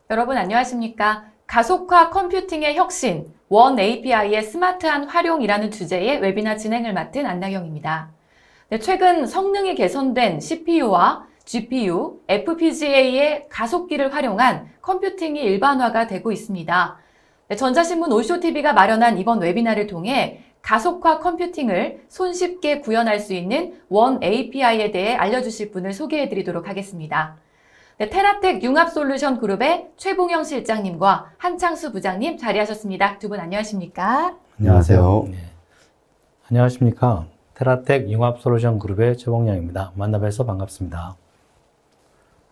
여러분 안녕하십니까? 가속화 컴퓨팅의 혁신, 원 API의 스마트한 활용이라는 주제의 웨비나 진행을 맡은 안나경입니다. 네, 최근 성능이 개선된 CPU와 GPU, FPGA의 가속기를 활용한 컴퓨팅이 일반화가 되고 있습니다. 네, 전자신문 오쇼TV가 마련한 이번 웨비나를 통해 가속화 컴퓨팅을 손쉽게 구현할 수 있는 원 API에 대해 알려주실 분을 소개해드리도록 하겠습니다. 네, 테라텍 융합솔루션 그룹의 최봉영 실장님과 한창수 부장님 자리하셨습니다. 두 분 안녕하십니까? 안녕하세요. 네. 안녕하십니까. 테라텍 융합솔루션 그룹의 최봉영입니다. 만나 뵈서 반갑습니다.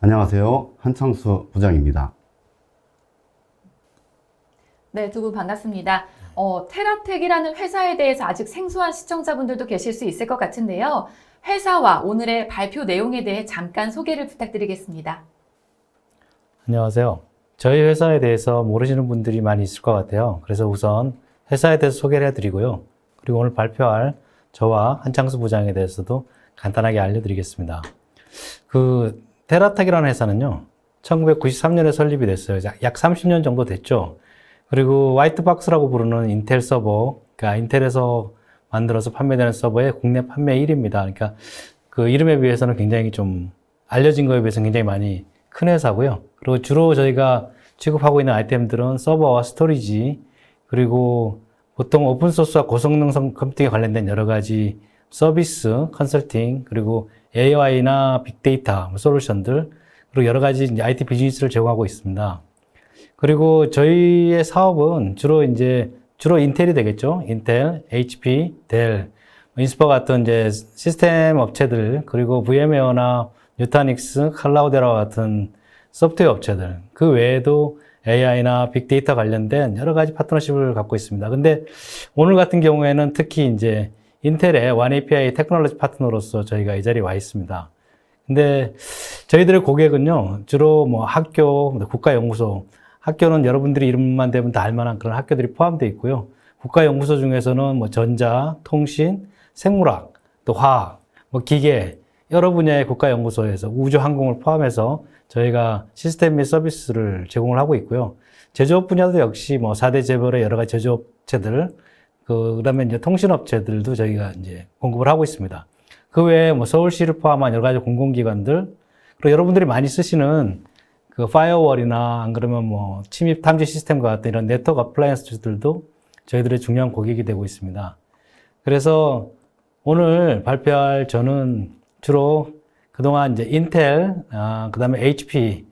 안녕하세요. 한창수 부장입니다. 네, 두 분 반갑습니다. 테라텍이라는 회사에 대해서 아직 생소한 시청자분들도 계실 수 있을 것 같은데요. 회사와 오늘의 발표 내용에 대해 잠깐 소개를 부탁드리겠습니다. 안녕하세요. 저희 회사에 대해서 모르시는 분들이 많이 있을 것 같아요. 그래서 우선 회사에 대해서 소개를 해드리고요. 그리고 오늘 발표할 저와 한창수 부장에 대해서도 간단하게 알려드리겠습니다. 테라텍이라는 회사는요, 1993년에 설립이 됐어요. 약 30년 정도 됐죠. 그리고 화이트박스라고 부르는 인텔 서버, 그러니까 인텔에서 만들어서 판매되는 서버의 국내 판매 1위입니다. 그러니까 그 이름에 비해서는 굉장히 좀 알려진 거에 비해서 굉장히 많이 큰 회사고요. 그리고 주로 저희가 취급하고 있는 아이템들은 서버와 스토리지, 그리고 보통 오픈소스와 고성능 컴퓨팅에 관련된 여러 가지 서비스, 컨설팅, 그리고 AI나 빅데이터 솔루션들, 그리고 여러 가지 이제 IT 비즈니스를 제공하고 있습니다. 그리고 저희의 사업은 주로 인텔이 되겠죠. 인텔, HP, 델, 인스파 같은 이제 시스템 업체들, 그리고 VM웨어나 뉴타닉스, 클라우데라 같은 소프트웨어 업체들, 그 외에도 AI나 빅데이터 관련된 여러 가지 파트너십을 갖고 있습니다. 근데 오늘 같은 경우에는 특히 이제 인텔의 원 API 테크놀로지 파트너로서 저희가 이 자리에 와 있습니다. 근데 저희들의 고객은요, 주로 뭐 학교, 국가연구소, 학교는 여러분들이 이름만 대면 다 알만한 그런 학교들이 포함되어 있고요. 국가연구소 중에서는 뭐 전자, 통신, 생물학, 또 화학, 뭐 기계, 여러 분야의 국가연구소에서 우주항공을 포함해서 저희가 시스템 및 서비스를 제공을 하고 있고요. 제조업 분야도 역시 뭐 4대 재벌의 여러 가지 제조업체들, 그다음에 이제 통신업체들도 저희가 이제 공급을 하고 있습니다. 그 외에 뭐 서울시를 포함한 여러 가지 공공기관들, 그리고 여러분들이 많이 쓰시는 그 파이어월이나 안 그러면 뭐 침입 탐지 시스템과 같은 이런 네트워크 어플라이언스들도 저희들의 중요한 고객이 되고 있습니다. 그래서 오늘 발표할 저는 주로 그동안 이제 인텔, 그 다음에 HP,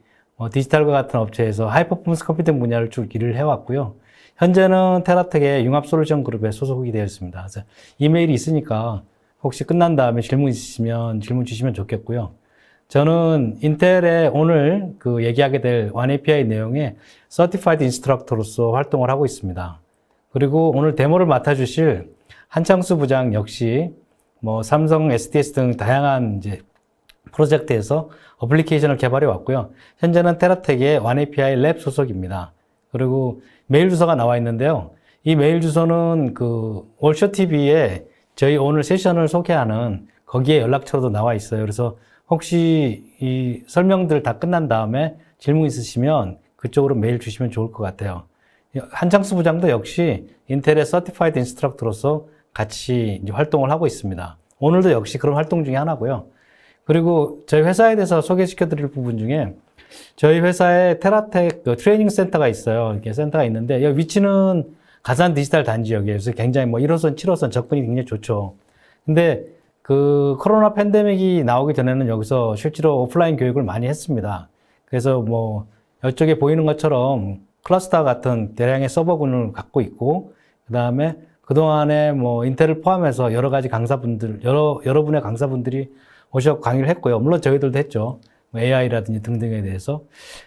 디지털과 같은 업체에서 하이퍼포먼스 컴퓨팅 분야를 쭉 일을 해왔고요. 현재는 테라텍의 융합솔루션 그룹에 소속이 되어 있습니다. 그래서 이메일이 있으니까 혹시 끝난 다음에 질문 있으시면 질문 주시면 좋겠고요. 저는 인텔에 오늘 얘기하게 될 원 API 내용의 Certified Instructor로서 활동을 하고 있습니다. 그리고 오늘 데모를 맡아주실 한창수 부장 역시 뭐 삼성, SDS 등 다양한 이제 프로젝트에서 어플리케이션을 개발해 왔고요. 현재는 테라텍의 원 API 랩 소속입니다. 그리고 메일 주소가 나와 있는데요. 이 메일 주소는 월쇼TV에 저희 오늘 세션을 소개하는 거기에 연락처도 나와 있어요. 그래서 혹시 이 설명들 다 끝난 다음에 질문 있으시면 그쪽으로 메일 주시면 좋을 것 같아요. 한창수 부장도 역시 인텔의 서티파이드 인스트럭터로서 같이 이제 활동을 하고 있습니다. 오늘도 역시 그런 활동 중에 하나고요. 그리고 저희 회사에 대해서 소개시켜 드릴 부분 중에 저희 회사에 테라텍 트레이닝 센터가 있어요. 이렇게 센터가 있는데 여기 위치는 가산 디지털 단지역이에요. 그래서 굉장히 뭐 1호선, 7호선 접근이 굉장히 좋죠. 근데 코로나 팬데믹이 나오기 전에는 여기서 실제로 오프라인 교육을 많이 했습니다. 그래서 뭐 이쪽에 보이는 것처럼 클러스터 같은 대량의 서버군을 갖고 있고, 그 다음에 그동안에 뭐 인텔을 포함해서 여러 가지 여러분의 강사분들이 오셔서 강의를 했고요. 물론 저희들도 했죠. AI라든지 등등에 대해서.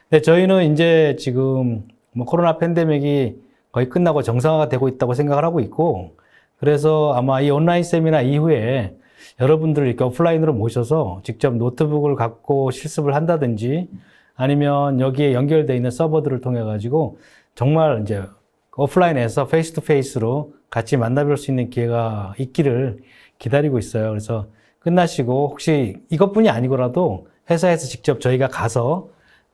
근데 저희는 이제 지금 뭐 코로나 팬데믹이 거의 끝나고 정상화가 되고 있다고 생각을 하고 있고, 그래서 아마 이 온라인 세미나 이후에 여러분들을 이렇게 오프라인으로 모셔서 직접 노트북을 갖고 실습을 한다든지 아니면 여기에 연결되어 있는 서버들을 통해 가지고 정말 이제 오프라인에서 페이스 투 페이스로 같이 만나뵐 수 있는 기회가 있기를 기다리고 있어요. 그래서 끝나시고 혹시 이것뿐이 아니고라도 회사에서 직접 저희가 가서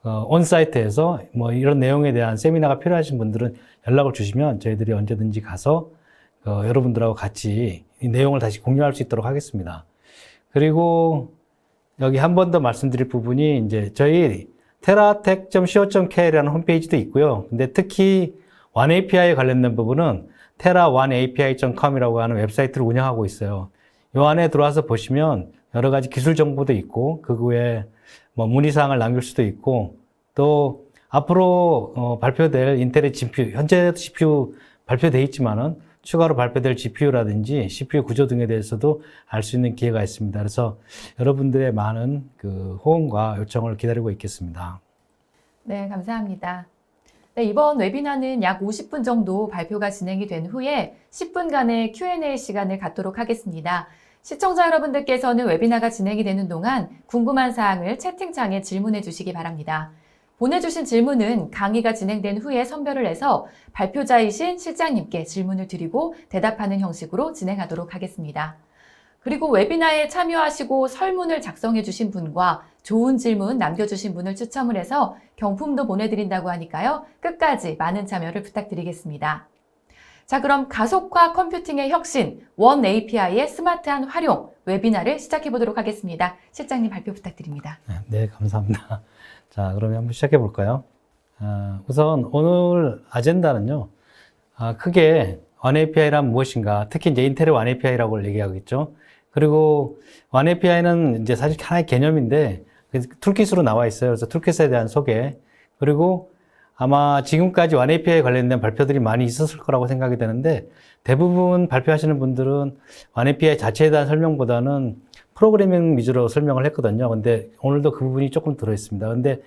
온사이트에서 뭐 이런 내용에 대한 세미나가 필요하신 분들은 연락을 주시면 저희들이 언제든지 가서 여러분들하고 같이 이 내용을 다시 공유할 수 있도록 하겠습니다. 그리고 여기 한 번 더 말씀드릴 부분이 이제 저희 teratech.co.kr이라는 홈페이지도 있고요. 근데 특히 OneAPI에 관련된 부분은 tera1api.com이라고 하는 웹사이트를 운영하고 있어요. 이 안에 들어와서 보시면 여러 가지 기술 정보도 있고 그 외에 뭐 문의사항을 남길 수도 있고 또 앞으로 발표될 인텔의 GPU, 현재 CPU 발표되어 있지만은 추가로 발표될 GPU라든지 CPU 구조 등에 대해서도 알 수 있는 기회가 있습니다. 그래서 여러분들의 많은 그 호응과 요청을 기다리고 있겠습니다. 네, 감사합니다. 네, 이번 웨비나는 약 50분 정도 발표가 진행이 된 후에 10분간의 Q&A 시간을 갖도록 하겠습니다. 시청자 여러분들께서는 웨비나가 진행이 되는 동안 궁금한 사항을 채팅창에 질문해 주시기 바랍니다. 보내주신 질문은 강의가 진행된 후에 선별을 해서 발표자이신 실장님께 질문을 드리고 대답하는 형식으로 진행하도록 하겠습니다. 그리고 웨비나에 참여하시고 설문을 작성해 주신 분과 좋은 질문 남겨주신 분을 추첨을 해서 경품도 보내드린다고 하니까요. 끝까지 많은 참여를 부탁드리겠습니다. 자, 그럼 가속화 컴퓨팅의 혁신, 원 API의 스마트한 활용 웨비나를 시작해 보도록 하겠습니다. 실장님 발표 부탁드립니다. 네, 감사합니다. 자, 그러면 한번 시작해 볼까요? 우선 오늘 아젠다는요, 크게 OneAPI란 무엇인가, 특히 이제 인텔의 OneAPI라고 얘기하겠죠. 그리고 OneAPI는 이제 사실 하나의 개념인데, 툴킷으로 나와 있어요. 그래서 툴킷에 대한 소개. 그리고 아마 지금까지 OneAPI에 관련된 발표들이 많이 있었을 거라고 생각이 되는데, 대부분 발표하시는 분들은 OneAPI 자체에 대한 설명보다는 프로그래밍 위주로 설명을 했거든요. 근데 오늘도 그 부분이 조금 들어있습니다. 근데,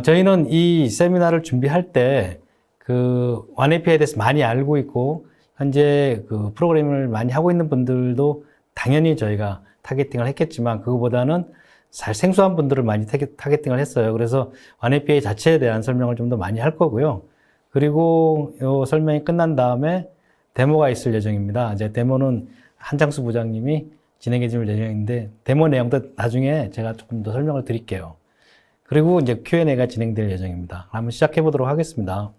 저희는 이 세미나를 준비할 때 그 OneAPI에 대해서 많이 알고 있고, 현재 그 프로그래밍을 많이 하고 있는 분들도 당연히 저희가 타겟팅을 했겠지만, 그거보다는 잘 생소한 분들을 많이 타겟팅을 했어요. 그래서 OneAPI 자체에 대한 설명을 좀 더 많이 할 거고요. 그리고 이 설명이 끝난 다음에 데모가 있을 예정입니다. 이제 데모는 한창수 부장님이 진행해 줄 예정인데, 데모 내용도 나중에 제가 조금 더 설명을 드릴게요. 그리고 이제 Q&A가 진행될 예정입니다. 한번 시작해 보도록 하겠습니다.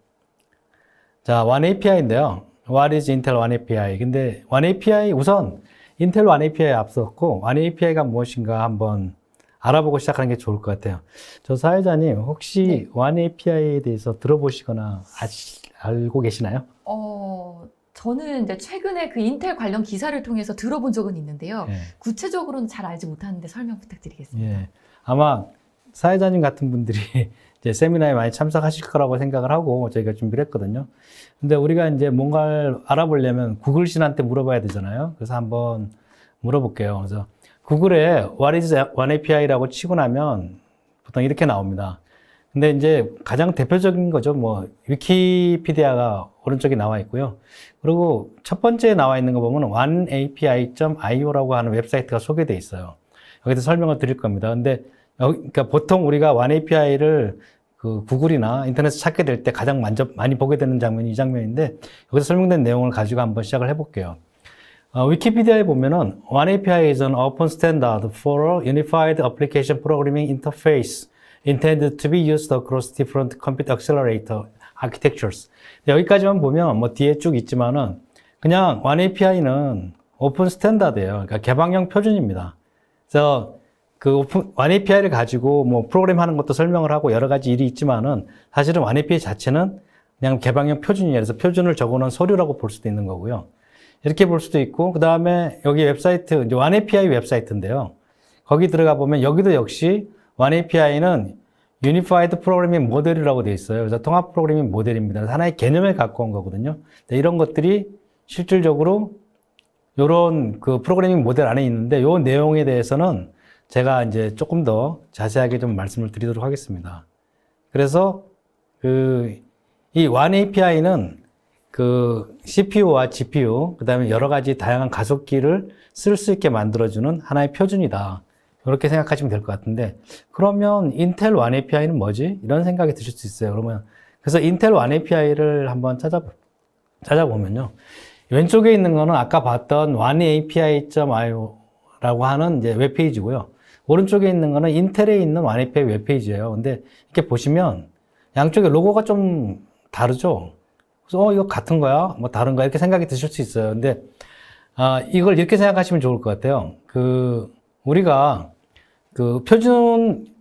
자, OneAPI인데요. What is Intel OneAPI? 근데 OneAPI, 우선 인텔 OneAPI에 앞섰고, OneAPI가 무엇인가 한번 알아보고 시작하는 게 좋을 것 같아요. 저 사회자님, 혹시 OneAPI에 대해서 들어보시거나 알고 계시나요? 저는 이제 최근에 그 인텔 관련 기사를 통해서 들어본 적은 있는데요. 네. 구체적으로는 잘 알지 못하는데 설명 부탁드리겠습니다. 예. 아마 사회자님 같은 분들이 이제 세미나에 많이 참석하실 거라고 생각을 하고 저희가 준비를 했거든요. 근데 우리가 이제 뭔가를 알아보려면 구글 신한테 물어봐야 되잖아요. 그래서 한번 물어볼게요. 그래서 구글에 What is OneAPI라고 치고 나면 보통 이렇게 나옵니다. 근데 이제 가장 대표적인 거죠. 뭐 위키피디아가 오른쪽에 나와 있고요. 그리고 첫 번째에 나와 있는 거 보면 oneapi.io라고 하는 웹사이트가 소개되어 있어요. 여기서 설명을 드릴 겁니다. 근데 그러니까 보통 우리가 OneAPI를 그 구글이나 인터넷에서 찾게 될 때 가장 먼저 많이 보게 되는 장면이 이 장면인데, 여기서 설명된 내용을 가지고 한번 시작을 해볼게요. 위키피디아에 보면은 OneAPI is an open standard for a unified application programming interface intended to be used across different compute accelerator architectures. 여기까지만 보면 뭐 뒤에 쭉 있지만은 그냥 OneAPI는 오픈 스탠다드예요. 그러니까 개방형 표준입니다. 그래서 그 OneAPI를 가지고 뭐 프로그램 하는 것도 설명을 하고 여러 가지 일이 있지만은 사실은 OneAPI 자체는 그냥 개방형 표준이에요. 그래서 표준을 적어놓은 서류라고 볼 수도 있는 거고요. 이렇게 볼 수도 있고, 그 다음에 여기 웹사이트, 이제 OneAPI 웹사이트인데요. 거기 들어가 보면 여기도 역시 OneAPI는 Unified Programming 모델이라고 되어 있어요. 그래서 통합 프로그래밍 모델입니다. 하나의 개념에 가까운 거거든요. 이런 것들이 실질적으로 이런 그 프로그래밍 모델 안에 있는데, 이 내용에 대해서는 제가 이제 조금 더 자세하게 좀 말씀을 드리도록 하겠습니다. 그래서 이 OneAPI는 그 CPU와 GPU, 그 다음에 여러 가지 다양한 가속기를 쓸 수 있게 만들어주는 하나의 표준이다. 이렇게 생각하시면 될 것 같은데, 그러면 인텔 OneAPI는 뭐지? 이런 생각이 드실 수 있어요. 그래서 인텔 OneAPI를 한번 찾아보면요. 왼쪽에 있는 거는 아까 봤던 oneapi.io라고 하는 이제 웹페이지고요. 오른쪽에 있는 거는 인텔에 있는 와이파이 웹페이지예요. 근데 이렇게 보시면 양쪽에 로고가 좀 다르죠. 그래서 이거 같은 거야? 뭐 다른 거야? 이렇게 생각이 드실 수 있어요. 근데 이걸 이렇게 생각하시면 좋을 것 같아요. 우리가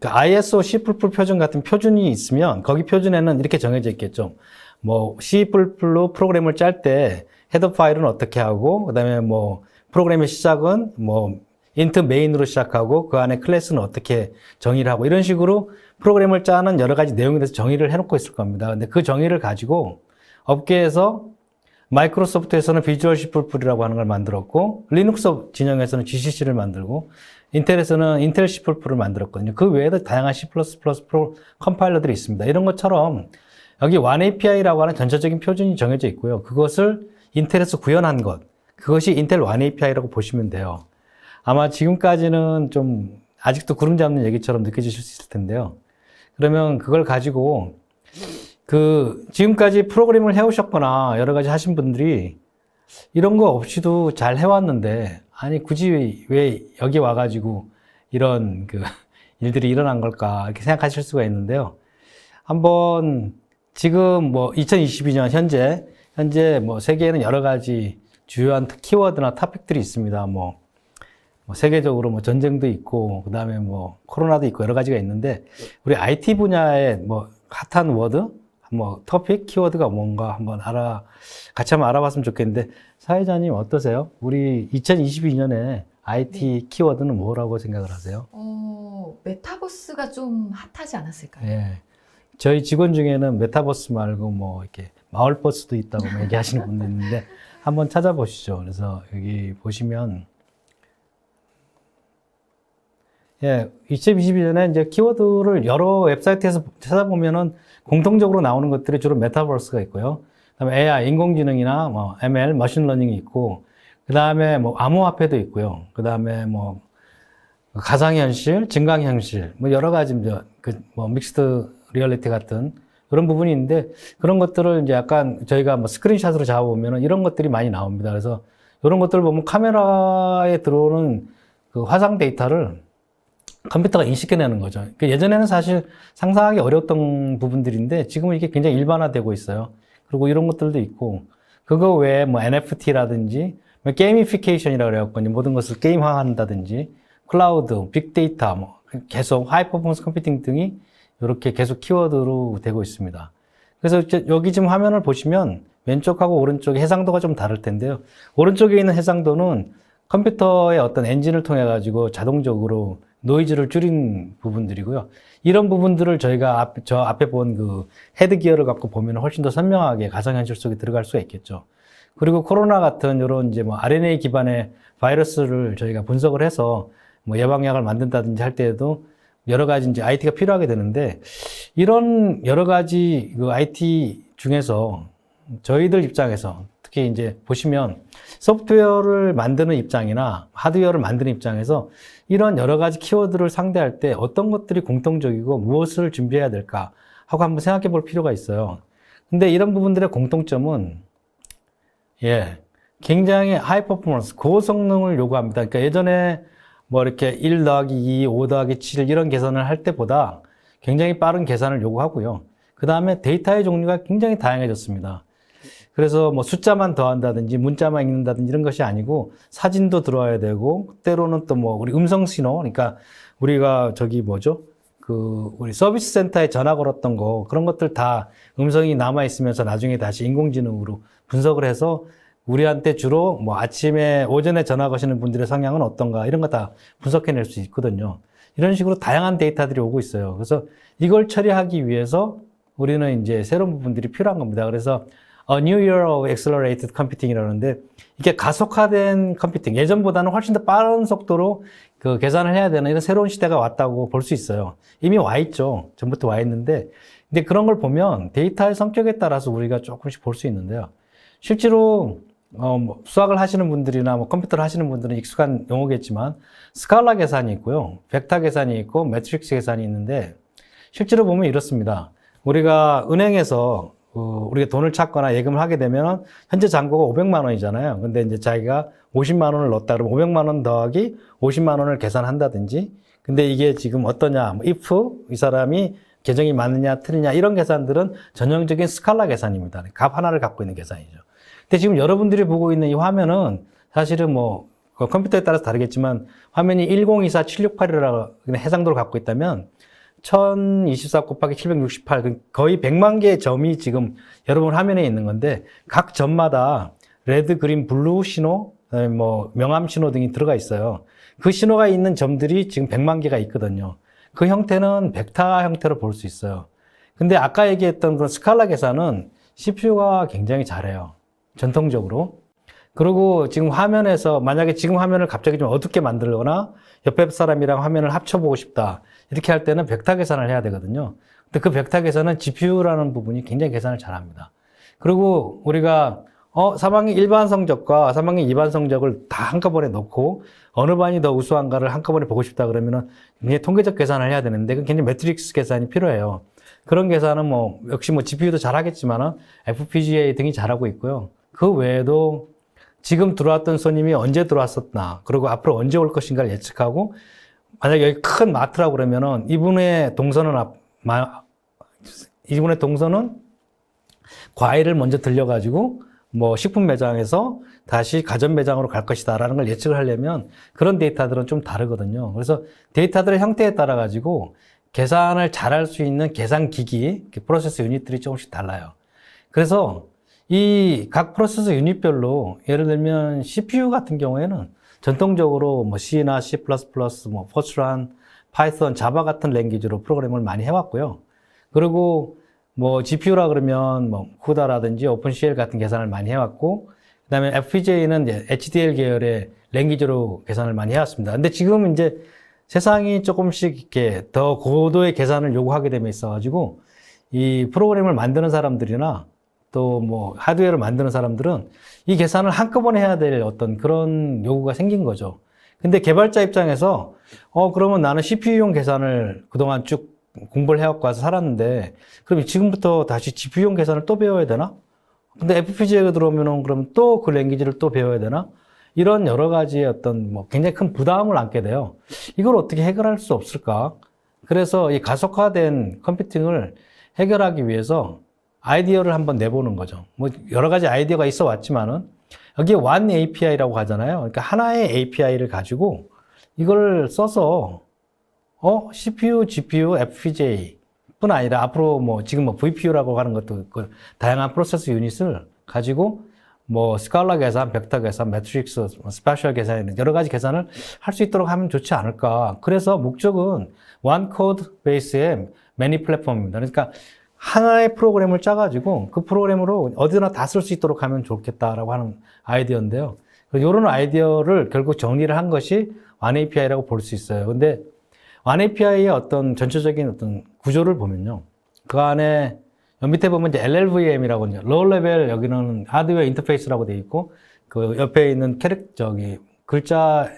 ISO C++ 표준 같은 표준이 있으면 거기 표준에는 이렇게 정해져 있겠죠. 뭐 C++로 프로그램을 짤 때 헤더 파일은 어떻게 하고, 그다음에 뭐 프로그램의 시작은 뭐 int main으로 시작하고 그 안에 클래스는 어떻게 정의를 하고, 이런 식으로 프로그램을 짜는 여러 가지 내용에 대해서 정의를 해놓고 있을 겁니다. 근데 그 정의를 가지고 업계에서 마이크로소프트에서는 비주얼 C++이라고 하는 걸 만들었고, 리눅스 진영에서는 GCC를 만들고, 인텔에서는 인텔 C++를 만들었거든요. 그 외에도 다양한 C++ 컴파일러들이 있습니다. 이런 것처럼 여기 OneAPI라고 하는 전체적인 표준이 정해져 있고요. 그것을 인텔에서 구현한 것, 그것이 인텔 OneAPI라고 보시면 돼요. 아마 지금까지는 좀 아직도 구름 잡는 얘기처럼 느껴지실 수 있을 텐데요. 그러면 그걸 가지고 지금까지 프로그램을 해오셨거나 여러 가지 하신 분들이 이런 거 없이도 잘 해왔는데, 아니, 굳이 왜 여기 와가지고 이런 일들이 일어난 걸까, 이렇게 생각하실 수가 있는데요. 한번 지금 뭐 2022년 현재 뭐 세계에는 여러 가지 주요한 키워드나 토픽들이 있습니다. 뭐 세계적으로 뭐 전쟁도 있고, 그 다음에 뭐 코로나도 있고 여러 가지가 있는데, 우리 IT 분야의 뭐 핫한 워드, 뭐 토픽, 키워드가 뭔가 같이 한번 알아봤으면 좋겠는데, 사회자님 어떠세요? 우리 2022년에 IT 키워드는 뭐라고 생각을 하세요? 메타버스가 좀 핫하지 않았을까요? 예. 저희 직원 중에는 메타버스 말고 뭐 이렇게 마을버스도 있다고 얘기하시는 분도 있는데, 한번 찾아보시죠. 그래서 여기 보시면, 2022년에 이제 키워드를 여러 웹사이트에서 찾아보면은 공통적으로 나오는 것들이 주로 메타버스가 있고요. 그다음에 AI, 인공지능이나 뭐 ML, 머신러닝이 있고, 그다음에 뭐 암호화폐도 있고요. 그다음에 뭐 가상현실, 증강현실, 뭐 여러 가지 뭐 믹스드 리얼리티 같은 그런 부분이 있는데, 그런 것들을 이제 약간 저희가 뭐 스크린샷으로 잡아보면은 이런 것들이 많이 나옵니다. 그래서 이런 것들을 보면 카메라에 들어오는 화상 데이터를 컴퓨터가 인식해내는 거죠. 예전에는 사실 상상하기 어려웠던 부분들인데 지금은 이게 굉장히 일반화되고 있어요. 그리고 이런 것들도 있고, 그거 외에 뭐 NFT라든지 게이미피케이션이라고 그래갖고 모든 것을 게임화한다든지, 클라우드, 빅데이터, 뭐 계속 하이 퍼포먼스 컴퓨팅 등이 이렇게 계속 키워드로 되고 있습니다. 그래서 여기 지금 화면을 보시면 왼쪽하고 오른쪽에 해상도가 좀 다를 텐데요. 오른쪽에 있는 해상도는 컴퓨터의 어떤 엔진을 통해 가지고 자동적으로 노이즈를 줄인 부분들이고요. 이런 부분들을 저희가 저 앞에 본 헤드기어를 갖고 보면 훨씬 더 선명하게 가상현실 속에 들어갈 수가 있겠죠. 그리고 코로나 같은 이런 이제 뭐 RNA 기반의 바이러스를 저희가 분석을 해서 뭐 예방약을 만든다든지 할 때에도 여러 가지 이제 IT가 필요하게 되는데, 이런 여러 가지 IT 중에서 저희들 입장에서 특히 이제 보시면 소프트웨어를 만드는 입장이나 하드웨어를 만드는 입장에서 이런 여러 가지 키워드를 상대할 때 어떤 것들이 공통적이고 무엇을 준비해야 될까 하고 한번 생각해 볼 필요가 있어요. 근데 이런 부분들의 공통점은 굉장히 하이 퍼포먼스, 고성능을 요구합니다. 그러니까 예전에 뭐 이렇게 1 더하기 2, 5 더하기 7 이런 계산을 할 때보다 굉장히 빠른 계산을 요구하고요. 그 다음에 데이터의 종류가 굉장히 다양해졌습니다. 그래서 뭐 숫자만 더한다든지 문자만 읽는다든지 이런 것이 아니고 사진도 들어와야 되고, 때로는 또 뭐 우리 음성 신호, 그러니까 우리가 우리 서비스 센터에 전화 걸었던 거, 그런 것들 다 음성이 남아 있으면서 나중에 다시 인공지능으로 분석을 해서 우리한테 주로 뭐 오전에 전화 거시는 분들의 성향은 어떤가, 이런 거 다 분석해낼 수 있거든요. 이런 식으로 다양한 데이터들이 오고 있어요. 그래서 이걸 처리하기 위해서 우리는 이제 새로운 부분들이 필요한 겁니다. 그래서 A New Year of Accelerated Computing이라는데, 이게 가속화된 컴퓨팅, 예전보다는 훨씬 더 빠른 속도로 계산을 해야 되는 이런 새로운 시대가 왔다고 볼 수 있어요. 이미 와 있죠. 전부터 와 있는데, 근데 그런 걸 보면 데이터의 성격에 따라서 우리가 조금씩 볼 수 있는데요. 실제로 뭐 수학을 하시는 분들이나 뭐 컴퓨터를 하시는 분들은 익숙한 용어겠지만, 스칼라 계산이 있고요, 벡터 계산이 있고, 매트릭스 계산이 있는데, 실제로 보면 이렇습니다. 우리가 은행에서 우리가 돈을 찾거나 예금을 하게 되면 현재 잔고가 500만 원이잖아요. 근데 이제 자기가 50만 원을 넣었다 그러면 500만 원 더하기 50만 원을 계산한다든지, 근데 이게 지금 어떠냐, 뭐 if 이 사람이 계정이 맞느냐 틀리냐 이런 계산들은 전형적인 스칼라 계산입니다. 값 하나를 갖고 있는 계산이죠. 근데 지금 여러분들이 보고 있는 이 화면은 사실은 뭐 컴퓨터에 따라서 다르겠지만 화면이 1024768이라고 해상도를 갖고 있다면 1024 곱하기 768 거의 100만 개의 점이 지금 여러분 화면에 있는 건데 각 점마다 레드, 그린, 블루 신호, 그다음에 뭐 명암 신호 등이 들어가 있어요. 그 신호가 있는 점들이 지금 100만 개가 있거든요. 그 형태는 벡터 형태로 볼 수 있어요. 근데 아까 얘기했던 그런 스칼라 계산은 CPU가 굉장히 잘해요. 전통적으로. 그리고 지금 화면에서 만약에 지금 화면을 갑자기 좀 어둡게 만들거나 옆에 사람이랑 화면을 합쳐보고 싶다. 이렇게 할 때는 벡터 계산을 해야 되거든요. 근데 그 벡터 계산은 GPU라는 부분이 굉장히 계산을 잘합니다. 그리고 우리가 사방의 일반 성적과 사방의 이반 성적을 다 한꺼번에 넣고 어느 반이 더 우수한가를 한꺼번에 보고 싶다 그러면은 굉장히 통계적 계산을 해야 되는데 그건 굉장히 매트릭스 계산이 필요해요. 그런 계산은 뭐 역시 뭐 GPU도 잘하겠지만은 FPGA 등이 잘하고 있고요. 그 외에도 지금 들어왔던 손님이 언제 들어왔었나, 그리고 앞으로 언제 올 것인가를 예측하고, 만약에 여기 큰 마트라고 그러면은 이분의 동선은 과일을 먼저 들려가지고 뭐 식품 매장에서 다시 가전 매장으로 갈 것이다라는 걸 예측을 하려면 그런 데이터들은 좀 다르거든요. 그래서 데이터들의 형태에 따라 가지고 계산을 잘할 수 있는 계산 기기, 프로세스 유닛들이 조금씩 달라요. 그래서 이 각 프로세스 유닛별로 예를 들면 CPU 같은 경우에는 전통적으로 뭐 C나 C++, 뭐 포트란, 파이썬, 자바 같은 랭귀지로 프로그램을 많이 해왔고요. 그리고 뭐 GPU라 그러면 뭐 CUDA라든지 오픈CL 같은 계산을 많이 해왔고, 그다음에 FPGA는 이제 HDL 계열의 랭귀지로 계산을 많이 해왔습니다. 근데 지금 이제 세상이 조금씩 이렇게 더 고도의 계산을 요구하게 됨에 있어가지고 이 프로그램을 만드는 사람들이나 또 뭐 하드웨어를 만드는 사람들은 이 계산을 한꺼번에 해야 될 어떤 그런 요구가 생긴 거죠. 근데 개발자 입장에서 그러면 나는 CPU용 계산을 그동안 쭉 공부를 해갖고 와서 살았는데 그럼 지금부터 다시 GPU용 계산을 또 배워야 되나? 근데 FPGA가 들어오면은 그럼 또 그 랭귀지를 또 배워야 되나? 이런 여러 가지의 어떤 뭐 굉장히 큰 부담을 안게 돼요. 이걸 어떻게 해결할 수 없을까? 그래서 이 가속화된 컴퓨팅을 해결하기 위해서 아이디어를 한번 내보는 거죠. 뭐 여러 가지 아이디어가 있어 왔지만은 여기에 one API라고 하잖아요. 그러니까 하나의 API를 가지고 이걸 써서 CPU, GPU, FPGA 뿐 아니라 앞으로 뭐 지금 뭐 VPU라고 하는 것도 그 다양한 프로세스 유닛을 가지고 뭐 스칼라 계산, 벡터 계산, 매트릭스, 스파셜 계산 여러 가지 계산을 할 수 있도록 하면 좋지 않을까. 그래서 목적은 one code base의 many 플랫폼입니다. 그러니까 하나의 프로그램을 짜가지고 그 프로그램으로 어디나 다 쓸 수 있도록 하면 좋겠다라고 하는 아이디어인데요. 이런 아이디어를 결국 정리를 한 것이 one API라고 볼 수 있어요. 근데 one API의 어떤 전체적인 어떤 구조를 보면요. 그 안에 밑에 보면 이제 LLVM이라고 하죠. 로우 레벨 여기는 하드웨어 인터페이스라고 되어 있고 그 옆에 있는 글자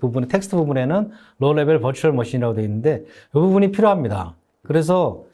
부분에 텍스트 부분에는 로우 레벨 버추얼 머신이라고 되어 있는데 이 부분이 필요합니다. 그래서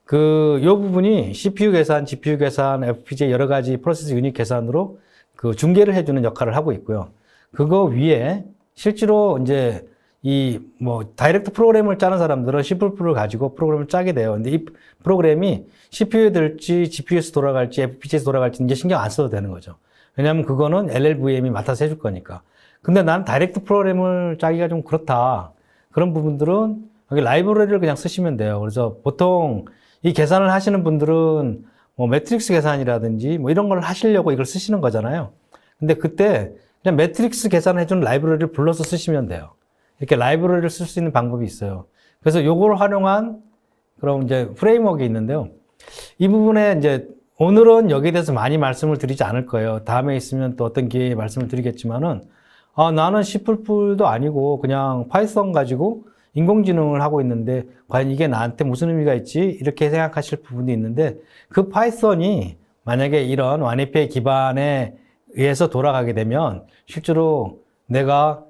이 부분이 CPU 계산, GPU 계산, FPGA 여러 가지 프로세스 유닛 계산으로 그 중계를 해주는 역할을 하고 있고요. 그거 위에 실제로 이제 이 뭐 다이렉트 프로그램을 짜는 사람들은 C++를 가지고 프로그램을 짜게 돼요. 근데 이 프로그램이 CPU에 들지, GPU에서 돌아갈지, FPGA에서 돌아갈지 이제 신경 안 써도 되는 거죠. 왜냐하면 그거는 LLVM이 맡아서 해줄 거니까. 근데 난 다이렉트 프로그램을 짜기가 좀 그렇다. 그런 부분들은 여기 라이브러리를 그냥 쓰시면 돼요. 그래서 보통 이 계산을 하시는 분들은 뭐 매트릭스 계산이라든지 뭐 이런 걸 하시려고 이걸 쓰시는 거잖아요. 근데 그때 그냥 매트릭스 계산을 해주는 라이브러리를 불러서 쓰시면 돼요. 이렇게 라이브러리를 쓸 수 있는 방법이 있어요. 그래서 요걸 활용한 그럼 이제 프레임워크가 있는데요. 이 부분에 이제 오늘은 여기에 대해서 많이 말씀을 드리지 않을 거예요. 다음에 있으면 또 어떤 기회에 말씀을 드리겠지만은 나는 C++도 아니고 그냥 파이썬 가지고 인공지능을 하고 있는데 과연 이게 나한테 무슨 의미가 있지? 이렇게 생각하실 부분도 있는데 그 파이썬이 만약에 이런 one API 기반에 의해서 돌아가게 되면 실제로 내가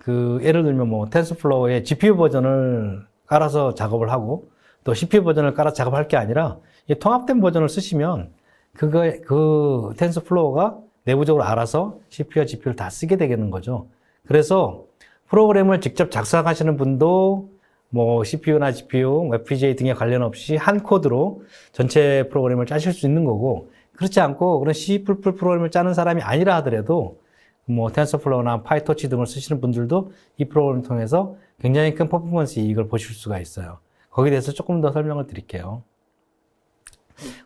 예를 들면 뭐 텐서플로우의 GPU 버전을 깔아서 작업을 하고 또 CPU 버전을 깔아서 작업할 게 아니라 이 통합된 버전을 쓰시면 그 텐서플로우가 내부적으로 알아서 CPU와 GPU를 다 쓰게 되겠는 거죠. 그래서 프로그램을 직접 작성하시는 분도 뭐 CPU나 GPU, FPGA 등에 관련 없이 한 코드로 전체 프로그램을 짜실 수 있는 거고, 그렇지 않고 그런 C++ 프로그램을 짜는 사람이 아니라 하더라도 뭐 텐서플로우나 파이토치 등을 쓰시는 분들도 이 프로그램을 통해서 굉장히 큰 퍼포먼스 이익을 보실 수가 있어요. 거기에 대해서 조금 더 설명을 드릴게요.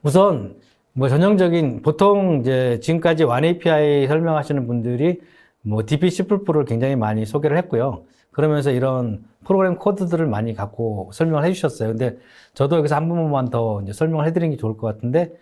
우선 뭐 전형적인 보통 이제 지금까지 OneAPI 설명하시는 분들이 뭐 DP C++를 굉장히 많이 소개를 했고요. 그러면서 이런 프로그램 코드들을 많이 갖고 설명을 해주셨어요. 근데 저도 여기서 한 번만 더 이제 설명을 해드리는 게 좋을 것 같은데,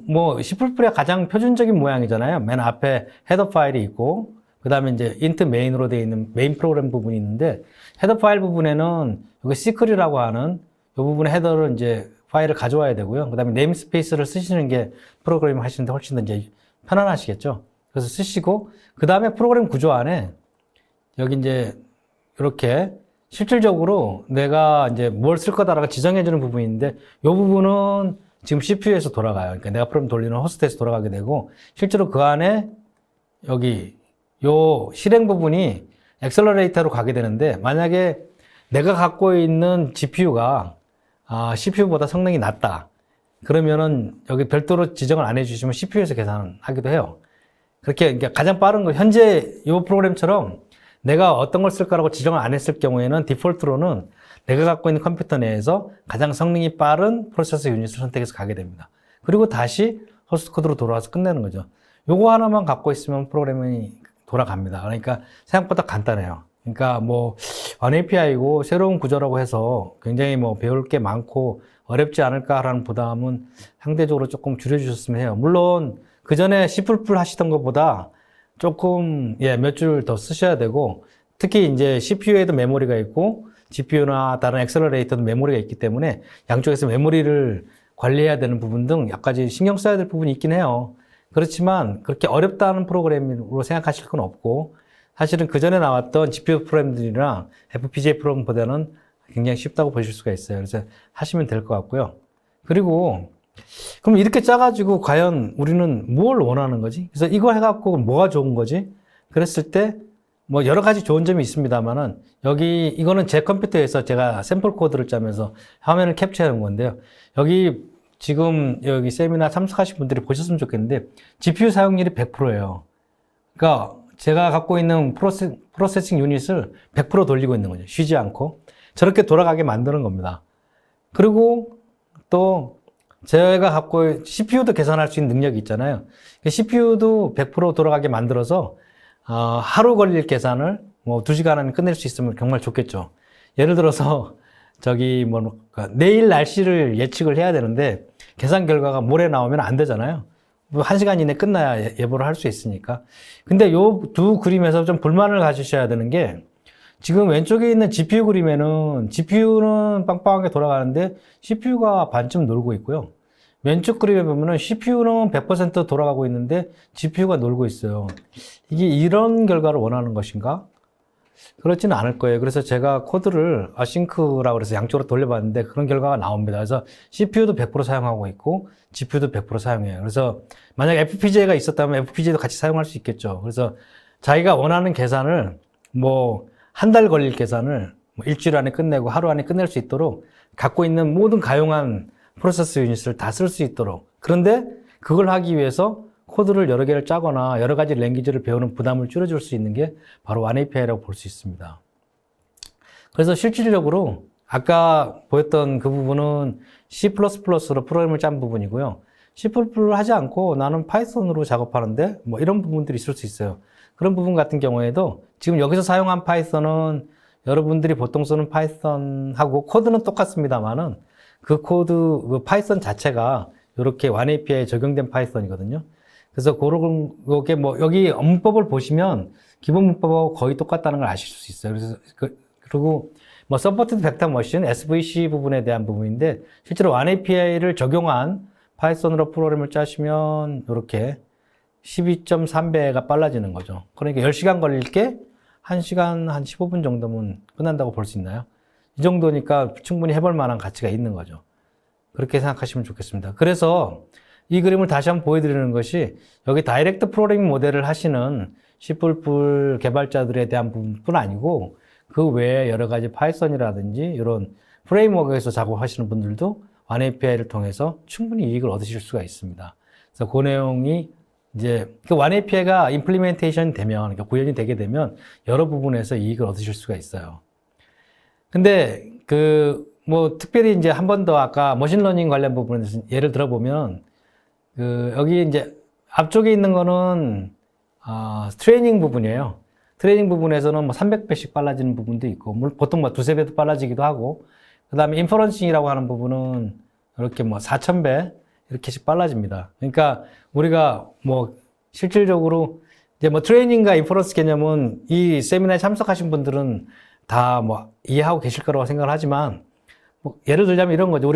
뭐 C++의 가장 표준적인 모양이잖아요. 맨 앞에 헤더 파일이 있고, 그 다음에 이제 int main으로 되어 있는 메인 프로그램 부분이 있는데, 헤더 파일 부분에는 여기 시클이라고 하는 이 부분의 헤더를 이제 파일을 가져와야 되고요. 그 다음에 네임스페이스를 쓰시는 게 프로그램 하시는데 훨씬 더 이제 편안하시겠죠. 그래서 쓰시고, 그 다음에 프로그램 구조 안에 여기 이제 이렇게 실질적으로 내가 이제 뭘 쓸 거다라고 지정해주는 부분인데, 이 부분은 지금 CPU에서 돌아가요. 그러니까 내가 프로그램 돌리는 호스트에서 돌아가게 되고, 실제로 그 안에 여기 요 실행 부분이 엑셀러레이터로 가게 되는데, 만약에 내가 갖고 있는 GPU가 CPU보다 성능이 낮다. 그러면은 여기 별도로 지정을 안 해주시면 CPU에서 계산하기도 해요. 그렇게 그러니까 가장 빠른 거, 현재 이 프로그램처럼 내가 어떤 걸 쓸까라고 지정을 안 했을 경우에는 디폴트로는 내가 갖고 있는 컴퓨터 내에서 가장 성능이 빠른 프로세서 유닛을 선택해서 가게 됩니다. 그리고 다시 소스 코드로 돌아와서 끝내는 거죠. 요거 하나만 갖고 있으면 프로그램이 돌아갑니다. 그러니까 생각보다 간단해요. 그러니까 뭐 OneAPI고 새로운 구조라고 해서 굉장히 뭐 배울 게 많고 어렵지 않을까라는 부담은 상대적으로 조금 줄여주셨으면 해요. 물론 그 전에 C++ 하시던 것보다 조금 몇 줄 더 쓰셔야 되고, 특히 이제 CPU에도 메모리가 있고 GPU나 다른 엑셀러레이터도 메모리가 있기 때문에 양쪽에서 메모리를 관리해야 되는 부분 등 약간 신경 써야 될 부분이 있긴 해요. 그렇지만 그렇게 어렵다는 프로그램으로 생각하실 건 없고, 사실은 그 전에 나왔던 GPU 프로그램들이나 FPGA 프로그램보다는 굉장히 쉽다고 보실 수가 있어요. 그래서 하시면 될 것 같고요. 그리고 그럼 이렇게 짜가지고 과연 우리는 뭘 원하는 거지? 그래서 이거 해갖고 뭐가 좋은 거지? 그랬을 때 뭐 여러 가지 좋은 점이 있습니다만은, 여기 이거는 제 컴퓨터에서 제가 샘플 코드를 짜면서 화면을 캡처한 건데요. 여기 지금 여기 세미나 참석하신 분들이 보셨으면 좋겠는데, GPU 사용률이 100%예요. 그러니까 제가 갖고 있는 프로세싱 유닛을 100% 돌리고 있는 거죠. 쉬지 않고. 저렇게 돌아가게 만드는 겁니다. 그리고 또 제가 갖고 CPU도 계산할 수 있는 능력이 있잖아요. CPU도 100% 돌아가게 만들어서 하루 걸릴 계산을 뭐 2시간 안에 끝낼 수 있으면 정말 좋겠죠. 예를 들어서 저기 내일 날씨를 예측을 해야 되는데 계산 결과가 모레 나오면 안 되잖아요. 1시간 이내 끝나야 예보를 할 수 있으니까. 근데 요 두 그림에서 좀 불만을 가지셔야 되는 게, 지금 왼쪽에 있는 GPU 그림에는 GPU는 빵빵하게 돌아가는데 CPU가 반쯤 놀고 있고요. 왼쪽 그림에 보면은 CPU는 100% 돌아가고 있는데 GPU가 놀고 있어요. 이게 이런 결과를 원하는 것인가? 그렇지는 않을 거예요. 그래서 제가 코드를 어싱크라고 해서 양쪽으로 돌려봤는데 그런 결과가 나옵니다. 그래서 CPU도 100% 사용하고 있고 GPU도 100% 사용해요. 그래서 만약에 FPGA가 있었다면 FPGA도 같이 사용할 수 있겠죠. 그래서 자기가 원하는 계산을 뭐 한 달 걸릴 계산을 뭐 일주일 안에 끝내고 하루 안에 끝낼 수 있도록 갖고 있는 모든 가용한 프로세서 유닛을 다 쓸 수 있도록. 그런데 그걸 하기 위해서 코드를 여러 개를 짜거나 여러 가지 랭귀지를 배우는 부담을 줄여줄 수 있는 게 바로 OneAPI라고 볼 수 있습니다. 그래서 실질적으로 아까 보였던 그 부분은 C++로 프로그램을 짠 부분이고요. C++를 하지 않고 나는 파이썬으로 작업하는데 뭐 이런 부분들이 있을 수 있어요. 그런 부분 같은 경우에도 지금 여기서 사용한 파이썬은 여러분들이 보통 쓰는 파이썬하고 코드는 똑같습니다만은 그 코드, 그 파이썬 자체가 이렇게 OneAPI에 적용된 파이썬이거든요. 그래서 그게 뭐 여기 문법을 보시면 기본 문법하고 거의 똑같다는 걸 아실 수 있어요. 그래서 그리고 뭐 서포티드 벡터 머신 SVC 부분에 대한 부분인데, 실제로 OneAPI를 적용한 파이썬으로 프로그램을 짜시면 이렇게 12.3배가 빨라지는 거죠. 그러니까 10시간 걸릴 게 1시간 한 15분 정도면 끝난다고 볼 수 있나요? 이 정도니까 충분히 해볼 만한 가치가 있는 거죠. 그렇게 생각하시면 좋겠습니다. 그래서 이 그림을 다시 한번 보여드리는 것이, 여기 다이렉트 프로그래밍 모델을 하시는 C++ 개발자들에 대한 부분뿐 아니고 그 외에 여러 가지 파이썬이라든지 이런 프레임워크에서 작업하시는 분들도 원 API를 통해서 충분히 이익을 얻으실 수가 있습니다. 그래서 그 내용이 이제 그 원 API가 임플리멘테이션 되면, 그러니까 구현이 되게 되면 여러 부분에서 이익을 얻으실 수가 있어요. 근데 뭐 특별히 이제 한 번 더 아까 머신러닝 관련 부분에서 예를 들어보면 여기 이제 앞쪽에 있는 거는 트레이닝 부분이에요. 트레이닝 부분에서는 뭐 300배씩 빨라지는 부분도 있고, 보통 뭐 두세 배도 빨라지기도 하고, 그 다음에 인퍼런싱이라고 하는 부분은 이렇게 뭐 4000배 이렇게씩 빨라집니다. 그러니까 우리가 뭐 실질적으로 이제 뭐 트레이닝과 인퍼런스 개념은 이 세미나에 참석하신 분들은 다 뭐 이해하고 계실 거라고 생각을 하지만, 뭐 예를 들자면 이런 거죠.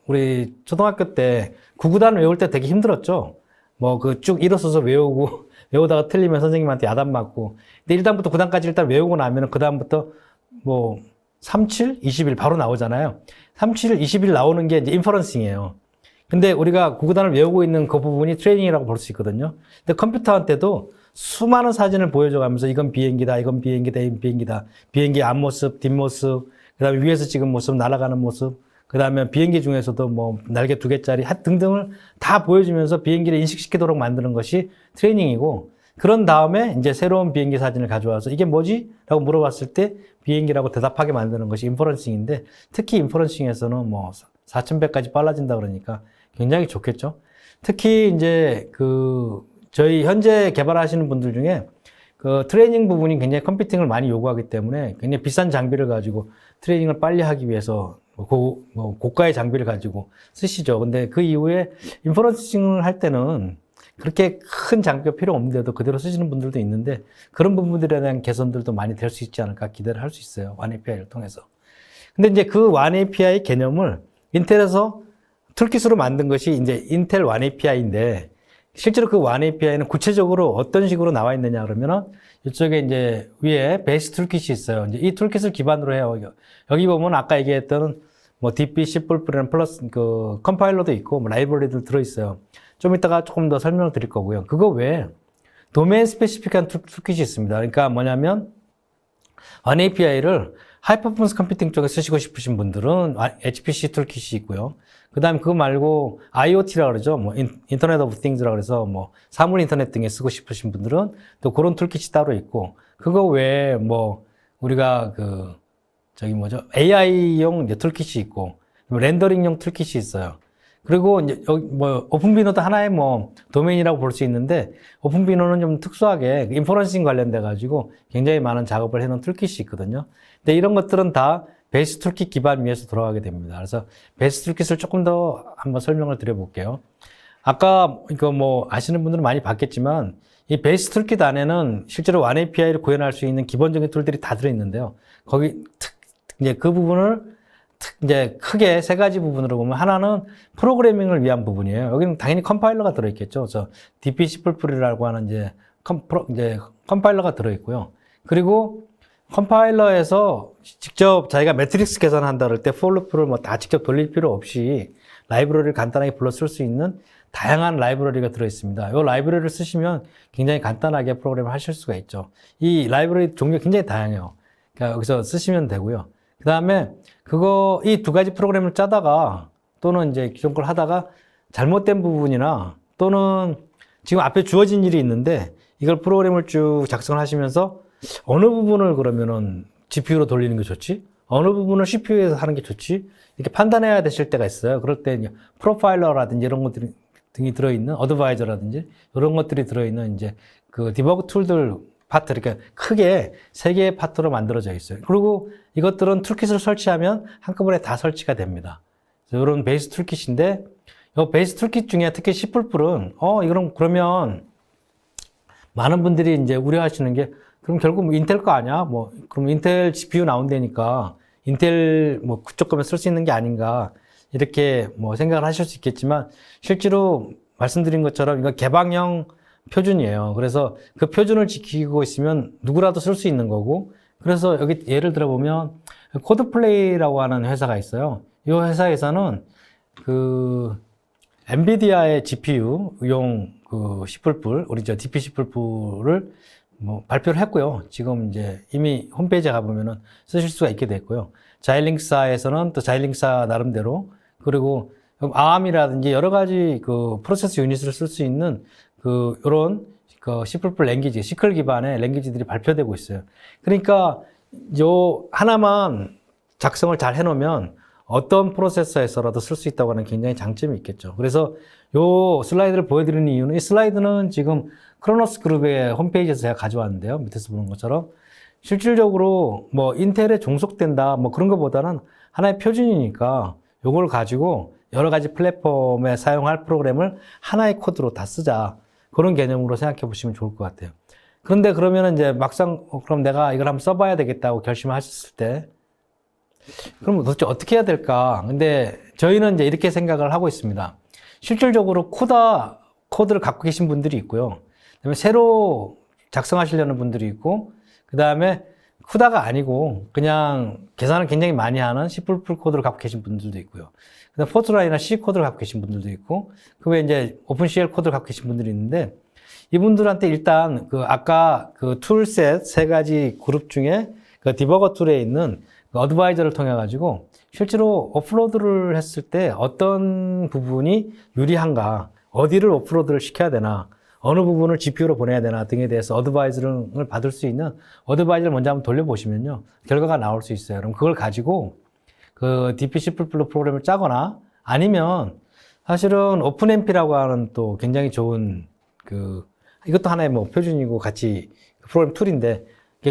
우리 초등학교 때 구구단 외울 때 되게 힘들었죠. 뭐 쭉 일어서서 외우다가 틀리면 선생님한테 야단 맞고. 근데 1단부터 9단까지 일단 외우고 나면 그 다음부터 뭐 37, 21 바로 나오잖아요. 37, 21 나오는 게 이제 인퍼런싱이에요. 근데 우리가 구구단을 외우고 있는 그 부분이 트레이닝이라고 볼 수 있거든요. 근데 컴퓨터한테도 수많은 사진을 보여줘가면서 이건 비행기다, 이건 비행기다, 이건 비행기다. 비행기 앞모습, 뒷모습, 그 다음에 위에서 찍은 모습, 날아가는 모습, 그 다음에 비행기 중에서도 뭐 날개 2개짜리 등등을 다 보여주면서 비행기를 인식시키도록 만드는 것이 트레이닝이고, 그런 다음에 이제 새로운 비행기 사진을 가져와서 이게 뭐지? 라고 물어봤을 때 비행기라고 대답하게 만드는 것이 인퍼런싱인데, 특히 인퍼런싱에서는 뭐 4000배까지 빨라진다 그러니까 굉장히 좋겠죠. 특히 이제 저희 현재 개발하시는 분들 중에 트레이닝 부분이 굉장히 컴퓨팅을 많이 요구하기 때문에 굉장히 비싼 장비를 가지고 트레이닝을 빨리 하기 위해서 고가의 장비를 가지고 쓰시죠. 근데 그 이후에 인퍼런싱을 할 때는 그렇게 큰 장비가 필요 없는데도 그대로 쓰시는 분들도 있는데, 그런 부분들에 대한 개선들도 많이 될 수 있지 않을까 기대를 할 수 있어요. 원 API를 통해서. 근데 이제 그 원 API 개념을 인텔에서 툴킷으로 만든 것이 이제 인텔 원 API인데, 실제로 그 원 API는 구체적으로 어떤 식으로 나와 있느냐 그러면은 이쪽에 이제 위에 베이스 툴킷이 있어요. 이제 이 툴킷을 기반으로 해요. 여기 보면 아까 얘기했던 뭐 DP, C++, 플러스 컴파일러도 있고 뭐 라이브러리들 들어있어요. 좀 이따가 조금 더 설명을 드릴 거고요. 그거 외에 도메인 스페시픽한 툴킷이 있습니다. 그러니까 뭐냐면 원 API를 하이 퍼포먼스 컴퓨팅 쪽에 쓰시고 싶으신 분들은 HPC 툴킷이 있고요. 그 다음에 그거 말고 IoT라고 그러죠. 뭐 인터넷 오브 띵즈라고 그래서 뭐 사물 인터넷 등에 쓰고 싶으신 분들은 또 그런 툴킷이 따로 있고, 그거 외에 뭐 우리가 AI용 이제 툴킷이 있고, 렌더링용 툴킷이 있어요. 그리고 이제 여기 뭐 오픈비노도 하나의 뭐 도메인이라고 볼 수 있는데, 오픈비노는 좀 특수하게 인퍼런싱 관련돼 가지고 굉장히 많은 작업을 해놓은 툴킷이 있거든요. 근데 이런 것들은 다 베이스 툴킷 기반 위에서 돌아가게 됩니다. 그래서 베이스 툴킷을 조금 더 한번 설명을 드려볼게요. 아까 이거 뭐 아시는 분들은 많이 봤겠지만, 이 베이스 툴킷 안에는 실제로 원 API를 구현할 수 있는 기본적인 툴들이 다 들어있는데요. 거기 이제 그 부분을 이제 크게 세 가지 부분으로 보면, 하나는 프로그래밍을 위한 부분이에요. 여기는 당연히 컴파일러가 들어있겠죠. 그래서 DP C++이라고 하는 이제 컴파일러가 들어있고요. 그리고 컴파일러에서 직접 자기가 매트릭스 계산한다 그럴 때 for루프를 뭐 다 직접 돌릴 필요 없이 라이브러리를 간단하게 불러 쓸 수 있는 다양한 라이브러리가 들어있습니다. 이 라이브러리를 쓰시면 굉장히 간단하게 프로그램을 하실 수가 있죠. 이 라이브러리 종류가 굉장히 다양해요. 그러니까 여기서 쓰시면 되고요. 그 다음에 이 두 가지 프로그램을 짜다가, 또는 이제 기존 걸 하다가 잘못된 부분이나, 또는 지금 앞에 주어진 일이 있는데 이걸 프로그램을 쭉 작성을 하시면서 어느 부분을 그러면은 GPU로 돌리는 게 좋지? 어느 부분을 CPU에서 하는 게 좋지? 이렇게 판단해야 되실 때가 있어요. 그럴 때 프로파일러라든지 이런 것들이 등이 들어있는, 어드바이저라든지 이런 것들이 들어있는 이제 디버그 툴들 파트, 이렇게 크게 3개의 파트로 만들어져 있어요. 그리고 이것들은 툴킷을 설치하면 한꺼번에 다 설치가 됩니다. 그래서 이런 베이스 툴킷인데, 이 베이스 툴킷 중에 특히 C++은 그러면 많은 분들이 이제 우려하시는 게, 그럼 결국 뭐 인텔 거 아니야? 그럼 인텔 GPU 나온다니까 인텔 그쪽 거면 쓸 수 있는 게 아닌가, 이렇게 생각을 하실 수 있겠지만, 실제로 말씀드린 것처럼 이건 개방형 표준이에요. 그래서 그 표준을 지키고 있으면 누구라도 쓸 수 있는 거고, 그래서 여기 예를 들어 보면 코드플레이라고 하는 회사가 있어요. 이 회사에서는 엔비디아의 GPU용 C++, 우리 DP C++를 뭐 발표를 했고요. 지금 이제 이미 홈페이지에 가보면은 쓰실 수가 있게 됐고요. 자일링사에서는 또 자일링사 나름대로, 그리고 ARM이라든지 여러 가지 그 프로세스 유닛을 쓸 수 있는 그 요런 그 C++ 랭귀지, 시클 기반의 랭귀지들이 발표되고 있어요. 그러니까 요 하나만 작성을 잘 해놓으면 어떤 프로세서에서라도 쓸 수 있다고 하는 굉장히 장점이 있겠죠. 그래서 요 슬라이드를 보여드리는 이유는, 이 슬라이드는 지금 크로노스 그룹의 홈페이지에서 제가 가져왔는데요. 밑에서 보는 것처럼 실질적으로 뭐 인텔에 종속된다 뭐 그런 것보다는 하나의 표준이니까 요걸 가지고 여러 가지 플랫폼에 사용할 프로그램을 하나의 코드로 다 쓰자, 그런 개념으로 생각해 보시면 좋을 것 같아요. 그런데 그러면 이제 막상 그럼 내가 이걸 한번 써봐야 되겠다고 결심을 하셨을 때, 그럼 도대체 어떻게 해야 될까? 근데 저희는 이제 이렇게 생각을 하고 있습니다. 실질적으로 코드를 갖고 계신 분들이 있고요. 그다음에 새로 작성하시려는 분들이 있고, 그 다음에 CUDA가 아니고 그냥 계산을 굉장히 많이 하는 C++ 코드를 갖고 계신 분들도 있고요. 그다음 포트라인이나 C 코드를 갖고 계신 분들도 있고, 그 외에 이제 오픈CL 코드를 갖고 계신 분들이 있는데, 이분들한테 일단 그 아까 그 툴셋 세 가지 그룹 중에 그 디버거 툴에 있는 그 어드바이저를 통해 가지고 실제로 업로드를 했을 때 어떤 부분이 유리한가, 어디를 업로드를 시켜야 되나, 어느 부분을 GPU로 보내야 되나 등에 대해서 어드바이저를 받을 수 있는 어드바이저를 먼저 한번 돌려보시면요, 결과가 나올 수 있어요. 그럼 그걸 가지고 그 DP C++ 프로그램을 짜거나, 아니면 사실은 오픈MP라고 하는 또 굉장히 좋은 이것도 하나의 뭐 표준이고 같이 프로그램 툴인데,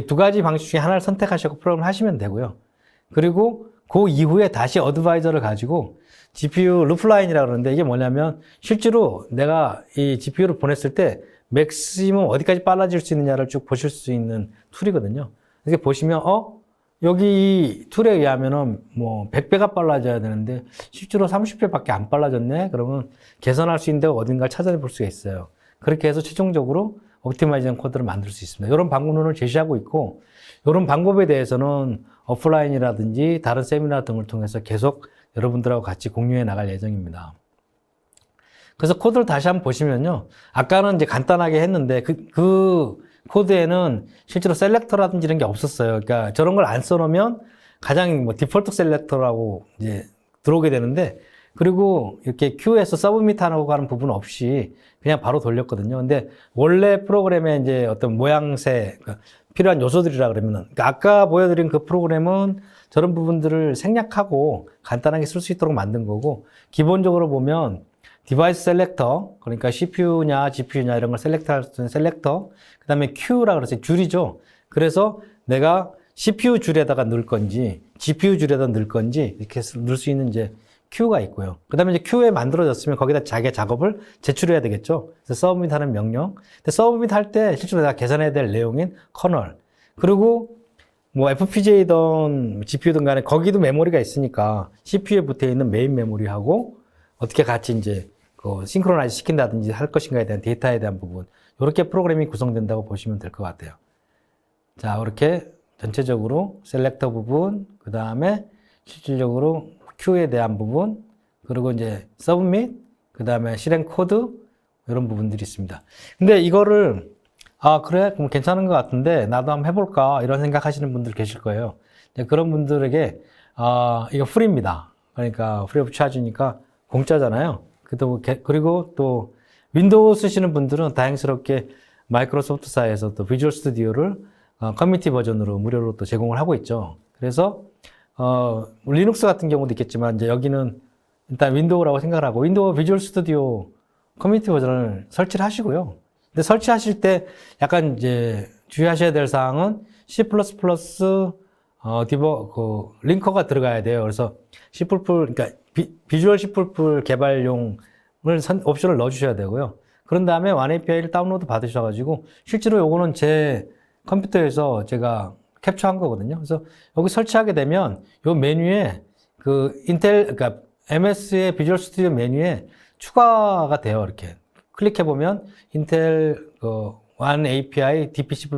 두 가지 방식 중에 하나를 선택하시고 프로그램을 하시면 되고요. 그리고 그 이후에 다시 어드바이저를 가지고 GPU 루프라인이라고 그러는데, 이게 뭐냐면 실제로 내가 이 GPU를 보냈을 때 맥시멈 어디까지 빨라질 수 있느냐를 쭉 보실 수 있는 툴이거든요. 이렇게 보시면 여기 이 툴에 의하면은 뭐 100배가 빨라져야 되는데 실제로 30배밖에 안 빨라졌네? 그러면 개선할 수 있는 데가 어딘가를 찾아볼 수가 있어요. 그렇게 해서 최종적으로 옵티마이징 코드를 만들 수 있습니다. 이런 방법론을 제시하고 있고, 이런 방법에 대해서는 오프라인이라든지 다른 세미나 등을 통해서 계속 여러분들하고 같이 공유해 나갈 예정입니다. 그래서 코드를 다시 한번 보시면요, 아까는 이제 간단하게 했는데 그 코드에는 실제로 셀렉터라든지 이런 게 없었어요. 그러니까 저런 걸 안 써놓으면 가장 뭐 디폴트 셀렉터라고 이제 들어오게 되는데, 그리고 이렇게 Q에서 서브밋하고 가는 부분 없이 그냥 바로 돌렸거든요. 근데 원래 프로그램의 이제 어떤 모양새, 필요한 요소들이라 그러면은, 그러니까 아까 보여드린 그 프로그램은 저런 부분들을 생략하고 간단하게 쓸 수 있도록 만든 거고, 기본적으로 보면 디바이스 셀렉터, 그러니까 CPU냐 GPU냐 이런 걸 셀렉트할 수 있는 셀렉터, 그 다음에 Q라 그래서 줄이죠. 그래서 내가 CPU 줄에다가 넣을 건지 GPU 줄에다 넣을 건지 이렇게 넣을 수 있는 이제 Q가 있고요. 그 다음에 이제 Q에 만들어졌으면 거기다 자기의 작업을 제출해야 되겠죠. 그래서 서브밋 하는 명령. 근데 서브밋 할 때 실제로 내가 계산해야 될 내용인 커널. 그리고 뭐 FPGA든 GPU든 간에 거기도 메모리가 있으니까 CPU에 붙어 있는 메인 메모리하고 어떻게 같이 이제 그 싱크로나이즈 시킨다든지 할 것인가에 대한 데이터에 대한 부분. 이렇게 프로그램이 구성된다고 보시면 될 것 같아요. 자, 이렇게 전체적으로 셀렉터 부분, 그 다음에 실질적으로 Q에 대한 부분, 그리고 이제 서브밋, 그 다음에 실행 코드, 이런 부분들이 있습니다. 근데 이거를 그래? 그럼 괜찮은 것 같은데 나도 한번 해볼까? 이런 생각 하시는 분들 계실 거예요. 그런 분들에게 이거 프리입니다. 그러니까 프리 오브 차지니까 공짜잖아요. 그리고 또 윈도우 쓰시는 분들은 다행스럽게 마이크로소프트사에서 또 비주얼 스튜디오를 커뮤니티 버전으로 무료로 또 제공을 하고 있죠. 그래서 리눅스 같은 경우도 있겠지만 이제 여기는 일단 윈도우라고 생각을 하고 윈도우 비주얼 스튜디오 커뮤니티 버전을 설치를 하시고요. 근데 설치하실 때 약간 이제 주의하셔야 될 사항은 C++ 링커가 들어가야 돼요. 그래서 C++ 그러니까 비주얼 C++ 개발용을 옵션을 넣어주셔야 되고요. 그런 다음에 OneAPI를 다운로드 받으셔가지고 실제로 요거는 제 컴퓨터에서 제가 캡처한 거거든요. 그래서 여기 설치하게 되면 요 메뉴에 그러니까 MS의 비주얼 스튜디오 메뉴에 추가가 돼요. 이렇게 클릭해보면 인텔 OneAPI DP C++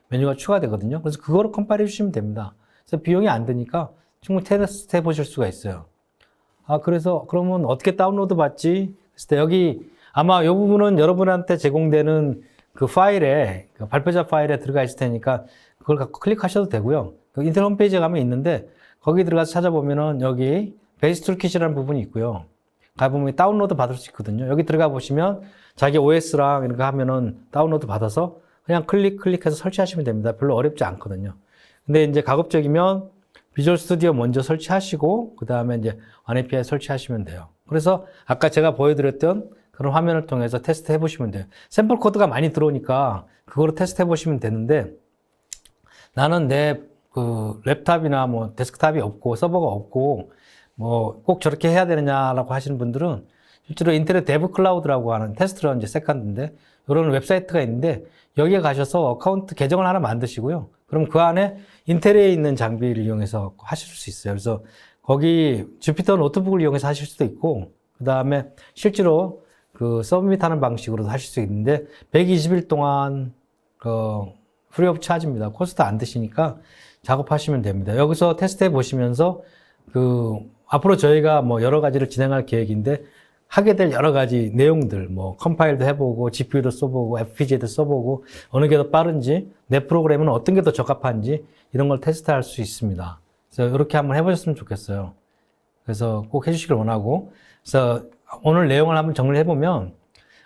메뉴가 추가되거든요. 그래서 그거를 컴파일 해주시면 됩니다. 그래서 비용이 안 드니까 충분히 테스트 해보실 수가 있어요. 그래서 그러면 어떻게 다운로드 받지? 그래서 여기 아마 이 부분은 여러분한테 제공되는 그 파일에, 그 발표자 파일에 들어가 있을 테니까 그걸 갖고 클릭하셔도 되고요. 그 인텔 홈페이지에 가면 있는데 거기 들어가서 찾아보면은 여기 베이스 툴킷이라는 부분이 있고요. 가보면 다운로드 받을 수 있거든요. 여기 들어가 보시면 자기 OS랑 이렇게 하면은 다운로드 받아서 그냥 클릭해서 설치하시면 됩니다. 별로 어렵지 않거든요. 근데 이제 가급적이면 비주얼 스튜디오 먼저 설치하시고 그 다음에 이제 OneAPI 설치하시면 돼요. 그래서 아까 제가 보여드렸던 그런 화면을 통해서 테스트 해보시면 돼요. 샘플 코드가 많이 들어오니까 그거로 테스트 해보시면 되는데 나는 내 그 랩탑이나 뭐 데스크탑이 없고 서버가 없고 뭐 꼭 저렇게 해야 되느냐라고 하시는 분들은 실제로 인텔의 데브 클라우드라고 하는 테스트 런지 세컨드인데 이런 웹사이트가 있는데 여기에 가셔서 어카운트 계정을 하나 만드시고요. 그럼 그 안에 인텔에 있는 장비를 이용해서 하실 수 있어요. 그래서 거기 주피터 노트북을 이용해서 하실 수도 있고 그 다음에 실제로 그 서브밋하는 방식으로도 하실 수 있는데 120일 동안 프리 오브 차지입니다. 코스트 안 드시니까 작업하시면 됩니다. 여기서 테스트해 보시면서 앞으로 저희가 뭐 여러 가지를 진행할 계획인데 하게 될 여러 가지 내용들, 뭐 컴파일도 해보고 GPU도 써보고 FPGA도 써보고 어느 게 더 빠른지 내 프로그램은 어떤 게 더 적합한지 이런 걸 테스트할 수 있습니다. 그래서 이렇게 한번 해보셨으면 좋겠어요. 그래서 꼭 해주시길 원하고 그래서 오늘 내용을 한번 정리를 해보면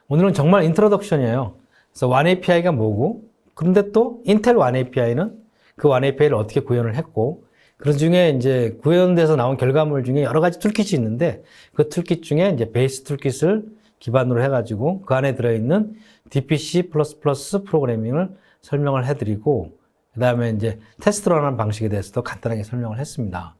오늘은 정말 인트로덕션이에요. 그래서 OneAPI가 뭐고 그런데 또 인텔 OneAPI는 그 OneAPI를 어떻게 구현을 했고 그 중에 이제 구현돼서 나온 결과물 중에 여러 가지 툴킷이 있는데 그 툴킷 중에 이제 베이스 툴킷을 기반으로 해가지고 그 안에 들어있는 DPC++ 프로그래밍을 설명을 해드리고 그 다음에 이제 테스트런하는 방식에 대해서도 간단하게 설명을 했습니다.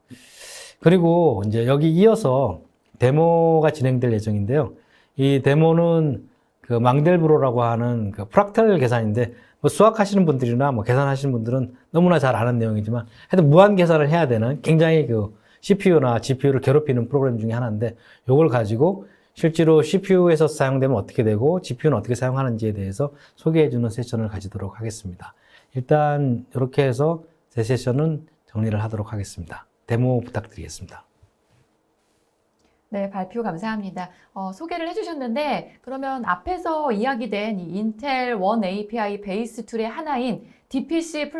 그리고 이제 여기 이어서 데모가 진행될 예정인데요. 이 데모는 그 망델브로라고 하는 그 프락탈 계산인데 뭐 수학하시는 분들이나 뭐 계산하시는 분들은 너무나 잘 아는 내용이지만 하여튼 무한 계산을 해야 되는 굉장히 그 CPU나 GPU를 괴롭히는 프로그램 중에 하나인데 요걸 가지고 실제로 CPU에서 사용되면 어떻게 되고 GPU는 어떻게 사용하는지에 대해서 소개해주는 세션을 가지도록 하겠습니다. 일단 이렇게 해서 제 세션은 정리를 하도록 하겠습니다. 데모 부탁드리겠습니다. 네, 발표 감사합니다. 소개를 해주셨는데 그러면 앞에서 이야기된 이 인텔 원 API 베이스 툴의 하나인 DPC++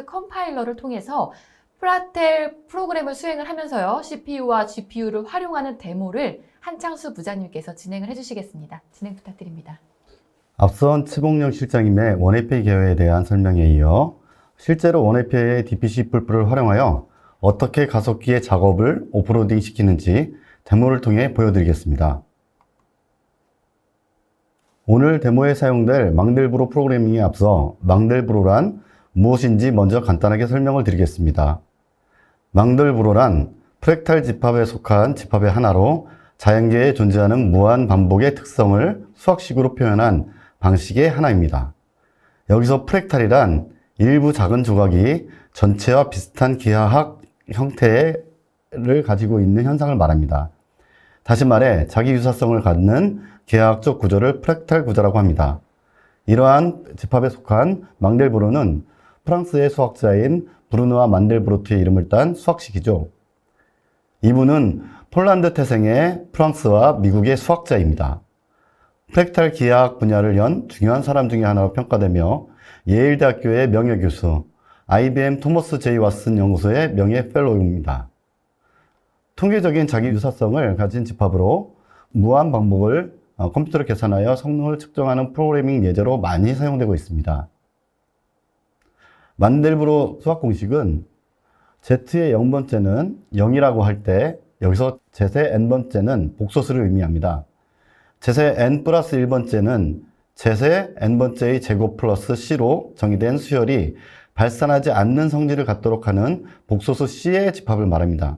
컴파일러를 통해서 프라텔 프로그램을 수행을 하면서요 CPU와 GPU를 활용하는 데모를 한창수 부장님께서 진행을 해주시겠습니다. 진행 부탁드립니다. 앞선 치봉영 실장님의 원API 개요에 대한 설명에 이어 실제로 원API의 DPC++를 활용하여 어떻게 가속기의 작업을 오프로딩 시키는지 데모를 통해 보여드리겠습니다. 오늘 데모에 사용될 망델브로 프로그래밍에 앞서 망델브로란 무엇인지 먼저 간단하게 설명을 드리겠습니다. 망델브로란 프랙탈 집합에 속한 집합의 하나로 자연계에 존재하는 무한 반복의 특성을 수학식으로 표현한 방식의 하나입니다. 여기서 프랙탈이란 일부 작은 조각이 전체와 비슷한 기하학 형태를 가지고 있는 현상을 말합니다. 다시 말해 자기 유사성을 갖는 기하학적 구조를 프랙탈 구조라고 합니다. 이러한 집합에 속한 망델브로는 프랑스의 수학자인 브루누아 만델브로트의 이름을 딴 수학식이죠. 이분은 폴란드 태생의 프랑스와 미국의 수학자입니다. 프랙탈 기하학 분야를 연 중요한 사람 중에 하나로 평가되며 예일대학교의 명예교수, IBM 토머스 제이 왓슨 연구소의 명예 펠로우입니다. 통계적인 자기 유사성을 가진 집합으로 무한 반복을 컴퓨터로 계산하여 성능을 측정하는 프로그래밍 예제로 많이 사용되고 있습니다. 만델브로 수학 공식은 Z의 0번째는 0이라고 할 때 여기서 Z의 n번째는 복소수를 의미합니다. Z의 n 플러스 1번째는 Z의 n번째의 제곱 플러스 C로 정의된 수열이 발산하지 않는 성질을 갖도록 하는 복소수 C의 집합을 말합니다.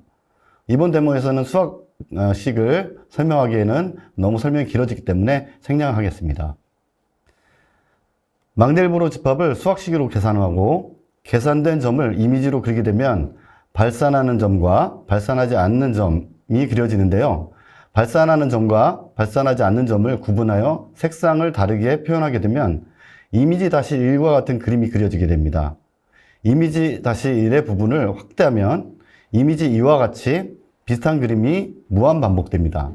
이번 데모에서는 수학식을 설명하기에는 너무 설명이 길어지기 때문에 생략하겠습니다. 망델브로 집합을 수학식으로 계산하고 계산된 점을 이미지로 그리게 되면 발산하는 점과 발산하지 않는 점이 그려지는데요. 발산하는 점과 발산하지 않는 점을 구분하여 색상을 다르게 표현하게 되면 이미지 다시 1과 같은 그림이 그려지게 됩니다. 이미지 다시 1의 부분을 확대하면 이미지 2와 같이 비슷한 그림이 무한 반복됩니다.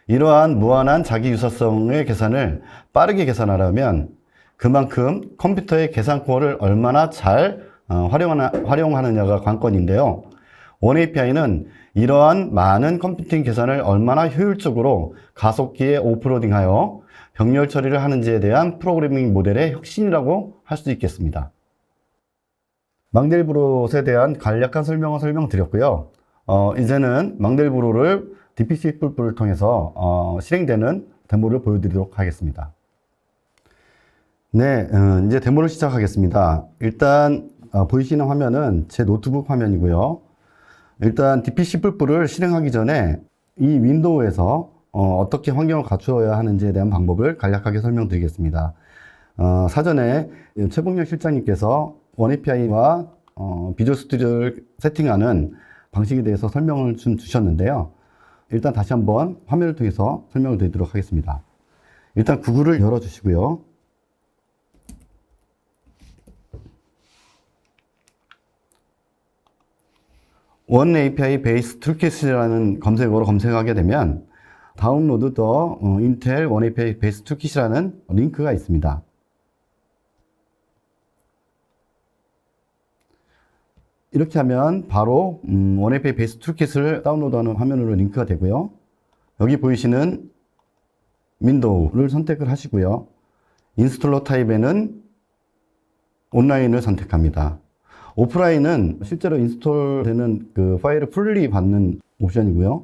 이러한 무한한 자기 유사성의 계산을 빠르게 계산하려면 그만큼 컴퓨터의 계산 코어를 얼마나 잘 활용하느냐가 관건인데요. 원API는 이러한 많은 컴퓨팅 계산을 얼마나 효율적으로 가속기에 오프로딩하여 병렬 처리를 하는지에 대한 프로그래밍 모델의 혁신이라고 할 수 있겠습니다. 망델브롯에 대한 간략한 설명을 설명드렸고요. 이제는 망델브롯을 DPC 뿔뿔을 통해서 실행되는 데모를 보여드리도록 하겠습니다. 네, 이제 데모를 시작하겠습니다. 일단 보이시는 화면은 제 노트북 화면이고요. 일단 DPC 뿔뿔을 실행하기 전에 이 윈도우에서 어떻게 환경을 갖추어야 하는지에 대한 방법을 간략하게 설명드리겠습니다. 사전에 최봉렬 실장님께서 원API와 비주얼 스튜디오를 세팅하는 방식에 대해서 설명을 좀 주셨는데요. 일단 다시 한번 화면을 통해서 설명을 드리도록 하겠습니다. 일단 구글을 열어주시고요. 원API 베이스 툴킷이라는 검색어로 검색하게 되면 다운로드 더 인텔 원API 베이스 툴킷이라는 링크가 있습니다. 이렇게 하면 바로 원API 베이스 툴킷을 다운로드하는 화면으로 링크가 되고요. 여기 보이시는 윈도우를 선택을 하시고요. 인스톨러 타입에는 온라인을 선택합니다. 오프라인은 실제로 인스톨되는 그 파일을 풀리 받는 옵션이고요.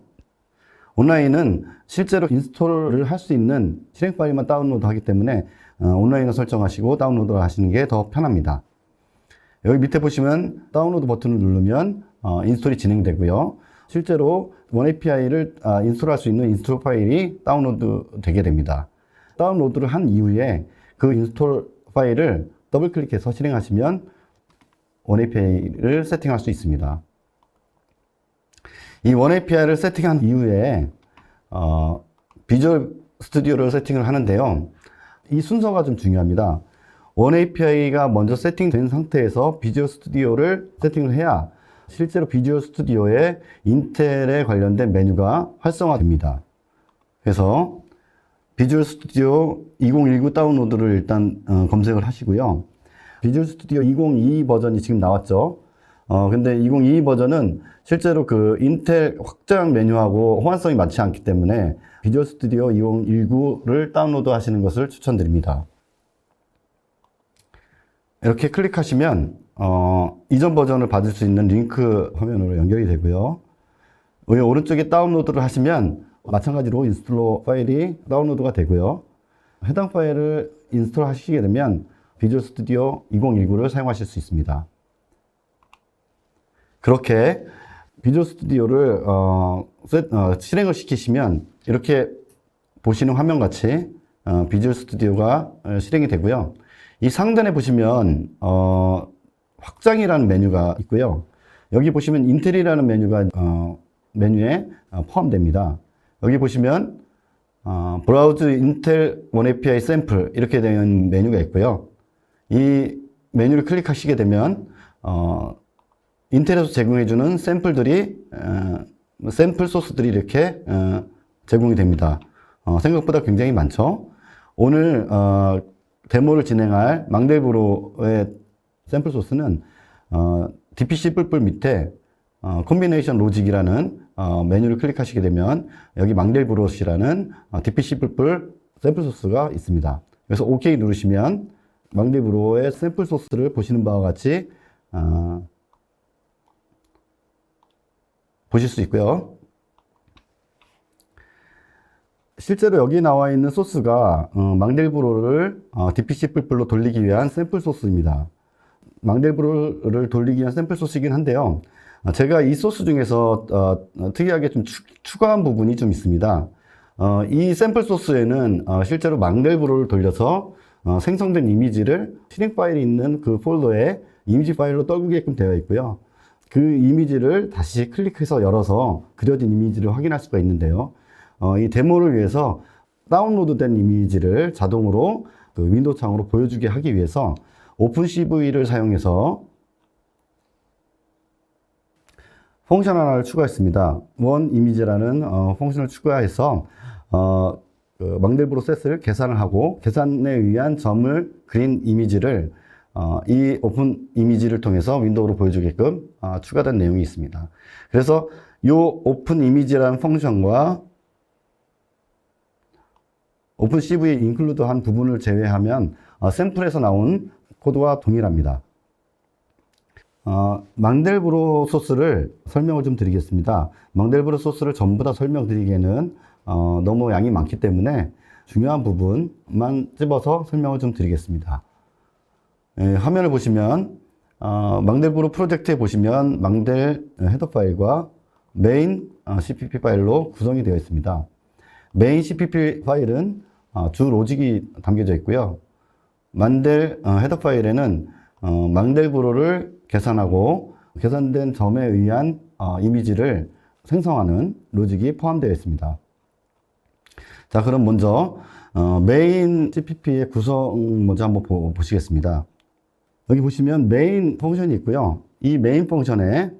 온라인은 실제로 인스톨을 할 수 있는 실행 파일만 다운로드 하기 때문에 온라인을 설정하시고 다운로드를 하시는 게 더 편합니다. 여기 밑에 보시면 다운로드 버튼을 누르면 인스톨이 진행되고요. 실제로 원API를 인스톨할 수 있는 인스톨 파일이 다운로드 되게 됩니다. 다운로드를 한 이후에 그 인스톨 파일을 더블 클릭해서 실행하시면 원API를 세팅할 수 있습니다. 이 원API를 세팅한 이후에 비주얼 스튜디오를 세팅을 하는데요. 이 순서가 좀 중요합니다. 원API가 먼저 세팅된 상태에서 비주얼 스튜디오를 세팅을 해야 실제로 비주얼 스튜디오에 인텔에 관련된 메뉴가 활성화됩니다. 그래서 비주얼 스튜디오 2019 다운로드를 일단 검색을 하시고요. 비주얼 스튜디오 2022 버전이 지금 나왔죠. 근데 2022 버전은 실제로 그 인텔 확장 메뉴하고 호환성이 맞지 않기 때문에 비주얼 스튜디오 2019를 다운로드 하시는 것을 추천드립니다. 이렇게 클릭하시면 이전 버전을 받을 수 있는 링크 화면으로 연결이 되고요. 오른쪽에 다운로드를 하시면 마찬가지로 인스톨러 파일이 다운로드가 되고요. 해당 파일을 인스톨 하시게 되면 비주얼 스튜디오 2019를 사용하실 수 있습니다. 그렇게 비주얼 스튜디오를 실행을 시키시면 이렇게 보시는 화면같이 비주얼 스튜디오가 실행이 되고요. 이 상단에 보시면 확장이라는 메뉴가 있고요. 여기 보시면 인텔이라는 메뉴가 메뉴에 포함됩니다. 여기 보시면 브라우즈 인텔 원API 샘플 이렇게 되는 메뉴가 있고요. 이 메뉴를 클릭하시게 되면 인텔에서 제공해주는 샘플들이 샘플 소스들이 이렇게 제공이 됩니다. 생각보다 굉장히 많죠. 오늘 데모를 진행할 망델브로의 샘플 소스는 DPC 뿔뿔 밑에 콤비네이션 로직이라는 메뉴를 클릭하시게 되면 여기 망델브롯이라는 DPC 뿔뿔 샘플 소스가 있습니다. 그래서 OK 누르시면 망델브로의 샘플 소스를 보시는 바와 같이 보실 수 있고요. 실제로 여기 나와 있는 소스가 망델브로를 DPC 뿔뿔로 돌리기 위한 샘플 소스입니다. 망델브로를 돌리기 위한 샘플 소스이긴 한데요. 제가 이 소스 중에서 특이하게 좀 추가한 부분이 좀 있습니다. 이 샘플 소스에는 실제로 망델브로를 돌려서 생성된 이미지를 실행 파일이 있는 그 폴더에 이미지 파일로 떨구게끔 되어 있고요. 그 이미지를 다시 클릭해서 열어서 그려진 이미지를 확인할 수가 있는데요. 이 데모를 위해서 다운로드된 이미지를 자동으로 그 윈도우 창으로 보여주게 하기 위해서 오픈CV를 사용해서 펑션 하나를 추가했습니다. 원 이미지라는 펑션을 추가해서 그 망델브로 셋을 계산을 하고 계산에 의한 점을 그린 이미지를 이 오픈 이미지를 통해서 윈도우로 보여주게끔 추가된 내용이 있습니다. 그래서 이 오픈 이미지라는 펑션과 오픈 CV 인클루드 한 부분을 제외하면 샘플에서 나온 코드와 동일합니다. 망델브로 소스를 설명을 좀 드리겠습니다. 망델브로 소스를 전부 다 설명드리기에는 너무 양이 많기 때문에 중요한 부분만 집어서 설명을 좀 드리겠습니다. 화면을 보시면 망델브로 프로젝트에 보시면 망델 헤더 파일과 메인 CPP 파일로 구성이 되어 있습니다. 메인 CPP 파일은 주 로직이 담겨져 있고요. 망델 헤더 파일에는 망델브로를 계산하고 계산된 점에 의한 이미지를 생성하는 로직이 포함되어 있습니다. 자, 그럼 먼저 메인 CPP의 구성 먼저 한번 보시겠습니다. 여기 보시면 메인 펑션이 있고요. 이 메인 펑션에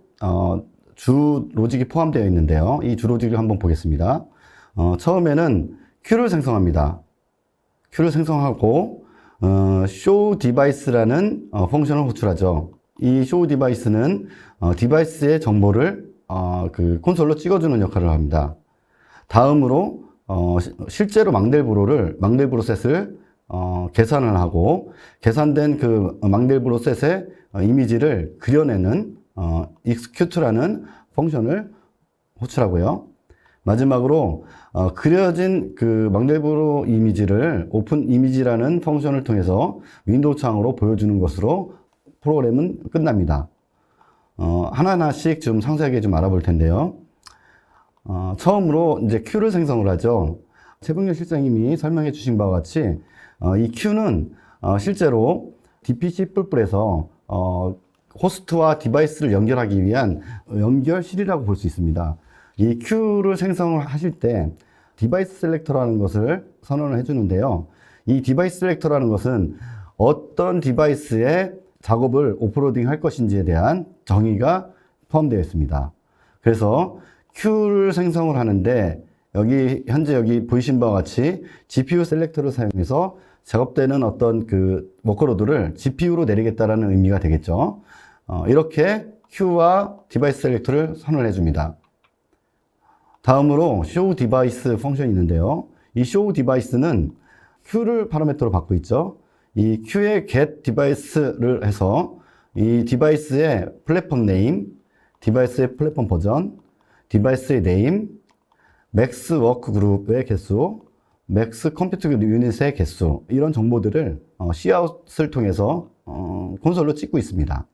주 로직이 포함되어 있는데요. 이 주 로직을 한번 보겠습니다. 처음에는 큐를 생성합니다. 큐를 생성하고 show device라는 펑션을 호출하죠. 이 show device는 디바이스의 정보를 그 콘솔로 찍어주는 역할을 합니다. 다음으로 실제로 망델브로 셋을 계산을 하고 계산된 그 망델브로 셋의 이미지를 그려내는 execute라는 펑션을 호출하고요. 마지막으로 그려진 그 망델브로 이미지를 오픈 이미지라는 펑션을 통해서 윈도우 창으로 보여주는 것으로 프로그램은 끝납니다. 하나하나씩 좀 상세하게 좀 알아볼 텐데요. 처음으로 이제 큐를 생성을 하죠. 최병렬 실장님이 설명해 주신 바와 같이 이 큐는 실제로 DPC 뿔뿔에서 호스트와 디바이스를 연결하기 위한 연결실이라고 볼 수 있습니다. 이 큐를 생성을 하실 때 디바이스 셀렉터라는 것을 선언을 해주는데요. 이 디바이스 셀렉터라는 것은 어떤 디바이스에 작업을 오프로딩 할 것인지에 대한 정의가 포함되어 있습니다. 그래서 큐를 생성을 하는데 현재 여기 보이신 바와 같이 GPU 셀렉터를 사용해서 작업되는 어떤 그 워크로드를 GPU로 내리겠다라는 의미가 되겠죠. 이렇게 큐와 디바이스 셀렉터를 선언을 해줍니다. 다음으로 show device 펑션이 있는데요. 이 show device는 큐를 파라미터로 받고 있죠. 이 큐의 get device를 해서 이 디바이스의 플랫폼 네임, 디바이스의 플랫폼 버전, 디바이스의 네임, 맥스 워크 그룹의 개수, 맥스 컴퓨터 유닛의 개수, 이런 정보들을 Cout을 통해서 콘솔로 찍고 있습니다.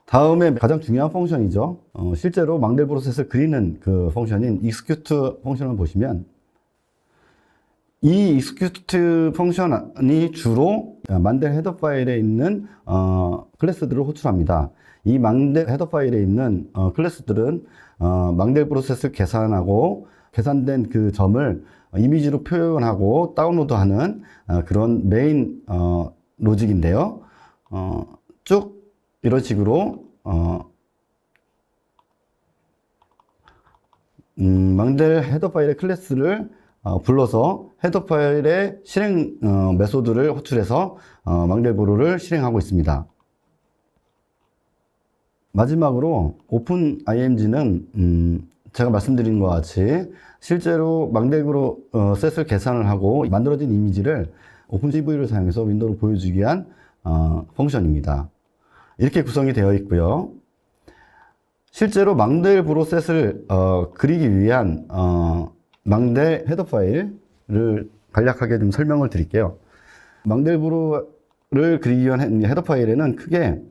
다음에 가장 중요한 펑션이죠. 실제로 망델브로 셋을 그리는 그 펑션인 execute 펑션을 보시면 이 execute 펑션이 주로 망델 헤더 파일에 있는 클래스들을 호출합니다. 이 망델 헤더 파일에 있는 클래스들은 망델브로 셋을 계산하고 계산된 그 점을 이미지로 표현하고 다운로드하는 그런 메인 로직인데요. 쭉 이런 식으로 망델 헤더 파일의 클래스를 불러서 헤더 파일의 실행 메소드를 호출해서 망델브로를 실행하고 있습니다. 마지막으로 오픈 IMG는 제가 말씀드린 것 같이 실제로 망델브로 셋을 계산을 하고 만들어진 이미지를 오픈 CV를 사용해서 윈도우로 보여주기 위한 펑션입니다. 이렇게 구성이 되어 있고요. 실제로 망델브로 셋을 그리기 위한 망델 헤더 파일을 간략하게 좀 설명을 드릴게요. 망델브로를 그리기 위한 헤더 파일에는 크게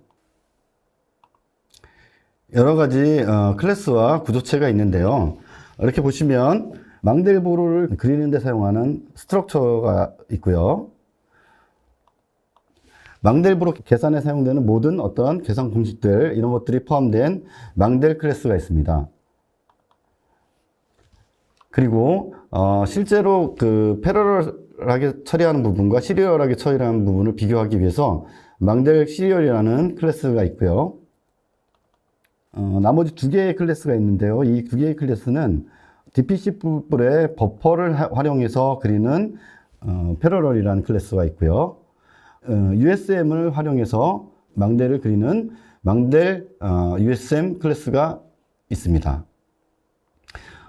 여러 가지 클래스와 구조체가 있는데요. 이렇게 보시면 망델브로를 그리는 데 사용하는 스트럭처가 있고요. 망델브로 계산에 사용되는 모든 어떤 계산 공식들, 이런 것들이 포함된 망델 클래스가 있습니다. 그리고 실제로 그 패러럴하게 처리하는 부분과 시리얼하게 처리하는 부분을 비교하기 위해서 망델 시리얼이라는 클래스가 있고요. 나머지 두 개의 클래스가 있는데요. 이 두 개의 클래스는 DP10불의 버퍼를 활용해서 그리는 패러럴이라는 클래스가 있고요. USM을 활용해서 망대를 그리는 망델 USM 클래스가 있습니다.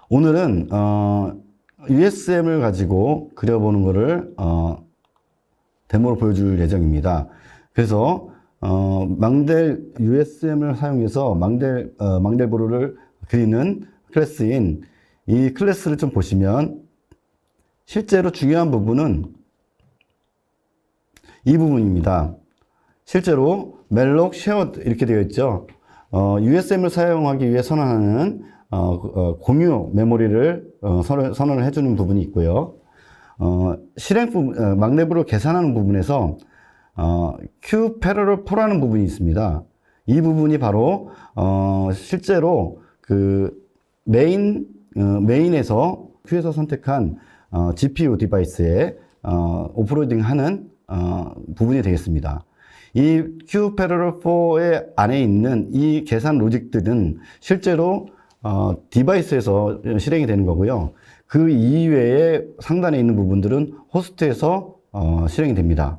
오늘은 USM을 가지고 그려보는 것을 데모로 보여줄 예정입니다. 그래서 망델 USM을 사용해서 망델브로를 그리는 클래스인 이 클래스를 좀 보시면 실제로 중요한 부분은 이 부분입니다. 실제로 멜록, 쉐어드 이렇게 되어 있죠. USM을 사용하기 위해 선언하는 공유 메모리를 선언을 해주는 부분이 있고요. 실행 부분, 망대브로 계산하는 부분에서 Q 패러럴 4라는 부분이 있습니다. 이 부분이 바로 실제로 그 메인에서 Q에서 선택한 GPU 디바이스에 오프로딩 하는 부분이 되겠습니다. 이 Q 패러럴 4의 안에 있는 이 계산 로직들은 실제로 디바이스에서 실행이 되는 거고요. 그 이외에 상단에 있는 부분들은 호스트에서 실행이 됩니다.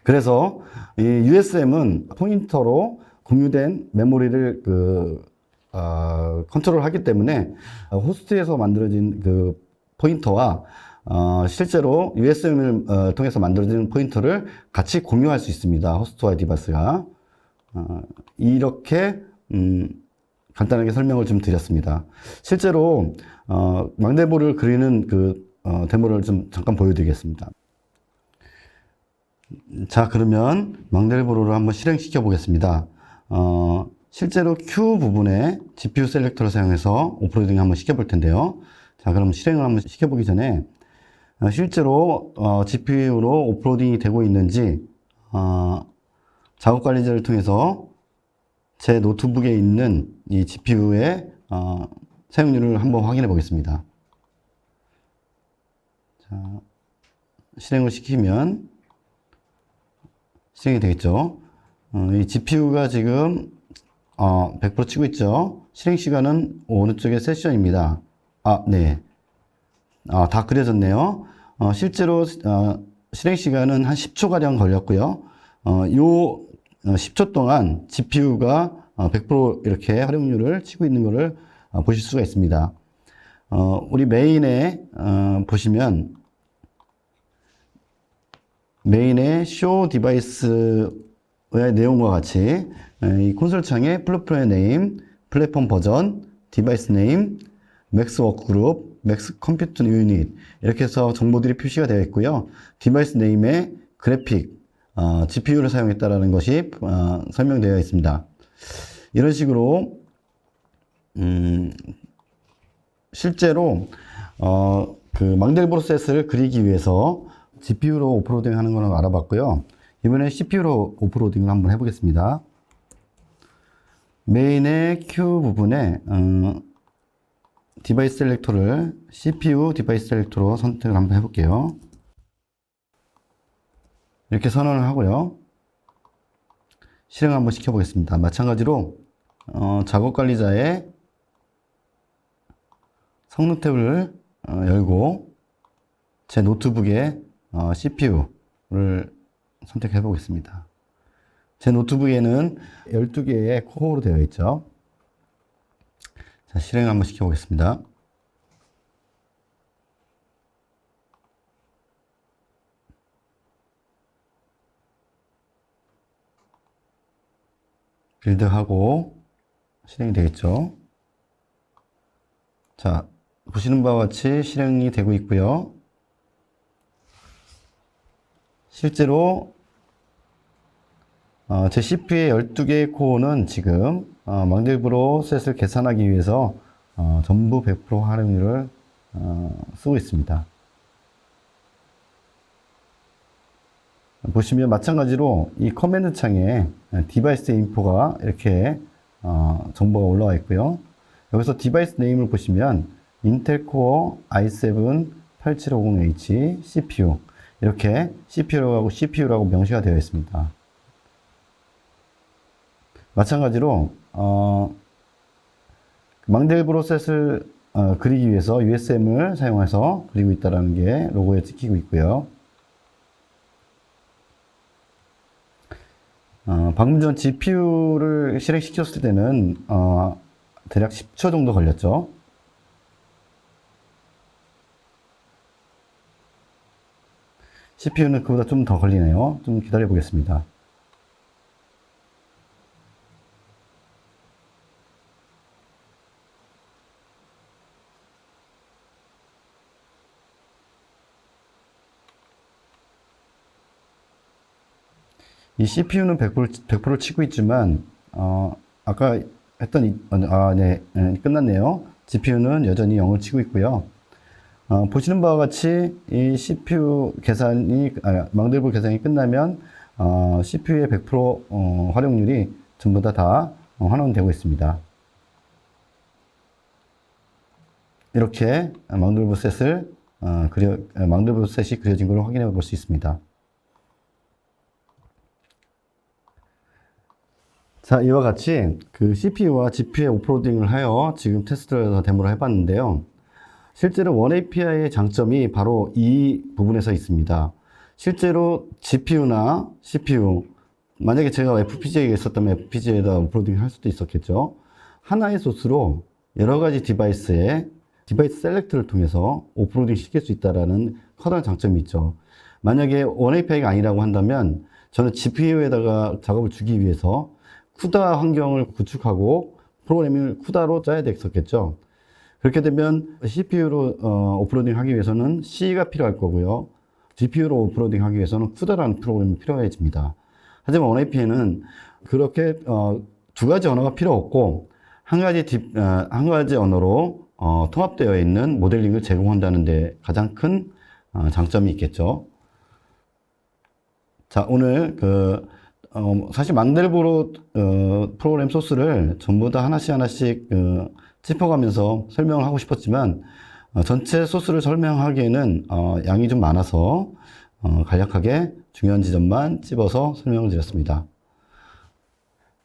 그래서 이 USM은 포인터로 공유된 메모리를 컨트롤하기 때문에 호스트에서 만들어진 그 포인터와 실제로 USM을 통해서 만들어진 포인터를 같이 공유할 수 있습니다. 호스트와 디바이스가. 이렇게 간단하게 설명을 좀 드렸습니다. 실제로 망대보를 그리는 그 데모를 좀 잠깐 보여드리겠습니다. 자, 그러면 망델브로를 한번 실행시켜 보겠습니다. 실제로 Q 부분에 GPU 셀렉터를 사용해서 오프로딩을 한번 시켜볼 텐데요. 자, 그럼 실행을 한번 시켜보기 전에 실제로 GPU로 오프로딩이 되고 있는지 작업 관리자를 통해서 제 노트북에 있는 이 GPU의 사용률을 한번 확인해 보겠습니다. 자, 실행을 시키면 실행이 되겠죠. 이 GPU가 지금 100% 치고 있죠. 실행 시간은 오른쪽에 세션입니다. 네. 다 그려졌네요. 실제로 실행 시간은 한 10초가량 걸렸고요. 요 10초 동안 GPU가 100% 이렇게 활용률을 치고 있는 것을 보실 수가 있습니다. 우리 메인에 보시면 메인의 show 디바이스의 내용과 같이 이 콘솔 창에 플랫폼의 네임, 플랫폼 버전, 디바이스 네임, 맥스 워크그룹, 맥스 컴퓨터 유닛 이렇게 해서 정보들이 표시가 되어 있고요. 디바이스 네임에 그래픽, GPU를 사용했다라는 것이 설명되어 있습니다. 이런 식으로 실제로 그 망델브로 셋을 그리기 위해서 GPU로 오프로딩 하는 거는 알아봤고요. 이번에 CPU로 오프로딩을 한번 해보겠습니다. 메인의 Q 부분에 디바이스 셀렉터를 CPU 디바이스 셀렉터로 선택을 한번 해볼게요. 이렇게 선언을 하고요. 실행 한번 시켜보겠습니다. 마찬가지로 작업 관리자의 성능 탭을 열고 제 노트북에 CPU를 선택해 보겠습니다. 제 노트북에는 12개의 코어로 되어 있죠. 자, 실행 한번 시켜 보겠습니다. 빌드하고 실행이 되겠죠. 자, 보시는 바와 같이 실행이 되고 있고요. 실제로 제 CPU의 12개의 코어는 지금 망델브로 셋을 계산하기 위해서 전부 100% 활용률을 쓰고 있습니다. 보시면 마찬가지로 이 커맨드 창에 디바이스 인포가 이렇게 정보가 올라와 있고요. 여기서 디바이스 네임을 보시면 인텔 코어 i7 8750H CPU 이렇게 CPU라고 명시가 되어 있습니다. 마찬가지로 망델브로 셋을 그리기 위해서 USM을 사용해서 그리고 있다는 게 로고에 찍히고 있고요. 방금 전 GPU를 실행시켰을 때는 대략 10초 정도 걸렸죠. CPU는 그보다 좀 더 걸리네요. 좀 기다려 보겠습니다. 이 CPU는 100% 치고 있지만, 아까 했던, 네, 끝났네요. GPU는 여전히 0을 치고 있고요. 보시는 바와 같이 이 CPU 계산이, 망들볼 계산이 끝나면, CPU의 100% 활용률이 전부 다 환원되고 있습니다. 이렇게 망들볼 셋이 그려진 걸 확인해 볼 수 있습니다. 자, 이와 같이 그 CPU와 GPU의 오프로딩을 하여 지금 테스트를 해서 데모를 해봤는데요. 실제로 원API의 장점이 바로 이 부분에서 있습니다. 실제로 GPU나 CPU, 만약에 제가 FPGA가 있었다면 FPGA에다 오프로딩을 할 수도 있었겠죠. 하나의 소스로 여러 가지 디바이스 셀렉트를 통해서 오프로딩 시킬 수 있다는 커다란 장점이 있죠. 만약에 원API가 아니라고 한다면 저는 GPU에다가 작업을 주기 위해서 쿠다 환경을 구축하고 프로그래밍을 쿠다로 짜야 됐었겠죠. 그렇게 되면 CPU로 오프로딩 하기 위해서는 C가 필요할 거고요. GPU로 오프로딩 하기 위해서는 쿠다라는 프로그램이 필요해집니다. 하지만 원API는 그렇게 두 가지 언어가 필요 없고 한 가지 언어로 통합되어 있는 모델링을 제공한다는 데 가장 큰 장점이 있겠죠. 자, 오늘 사실 망델브로 프로그램 소스를 전부 다 하나씩 짚어가면서 설명을 하고 싶었지만 전체 소스를 설명하기에는 양이 좀 많아서 간략하게 중요한 지점만 찝어서 설명을 드렸습니다.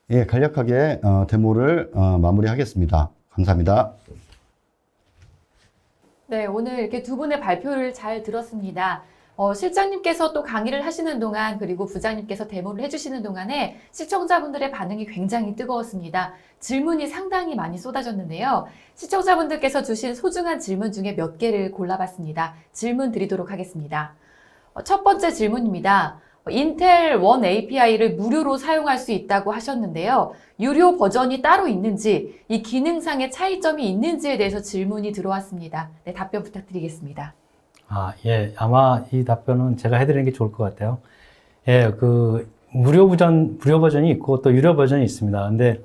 예, 간략하게 데모를 마무리하겠습니다. 감사합니다. 네, 오늘 이렇게 두 분의 발표를 잘 들었습니다. 실장님께서 또 강의를 하시는 동안 그리고 부장님께서 데모를 해주시는 동안에 시청자분들의 반응이 굉장히 뜨거웠습니다. 질문이 상당히 많이 쏟아졌는데요. 시청자분들께서 주신 소중한 질문 중에 몇 개를 골라봤습니다. 질문 드리도록 하겠습니다. 첫 번째 질문입니다. 인텔 원 API를 무료로 사용할 수 있다고 하셨는데요. 유료 버전이 따로 있는지, 이 기능상의 차이점이 있는지에 대해서 질문이 들어왔습니다. 네, 답변 부탁드리겠습니다. 예. 아마 이 답변은 제가 해드리는 게 좋을 것 같아요. 예, 무료 버전이 있고 또 유료 버전이 있습니다. 근데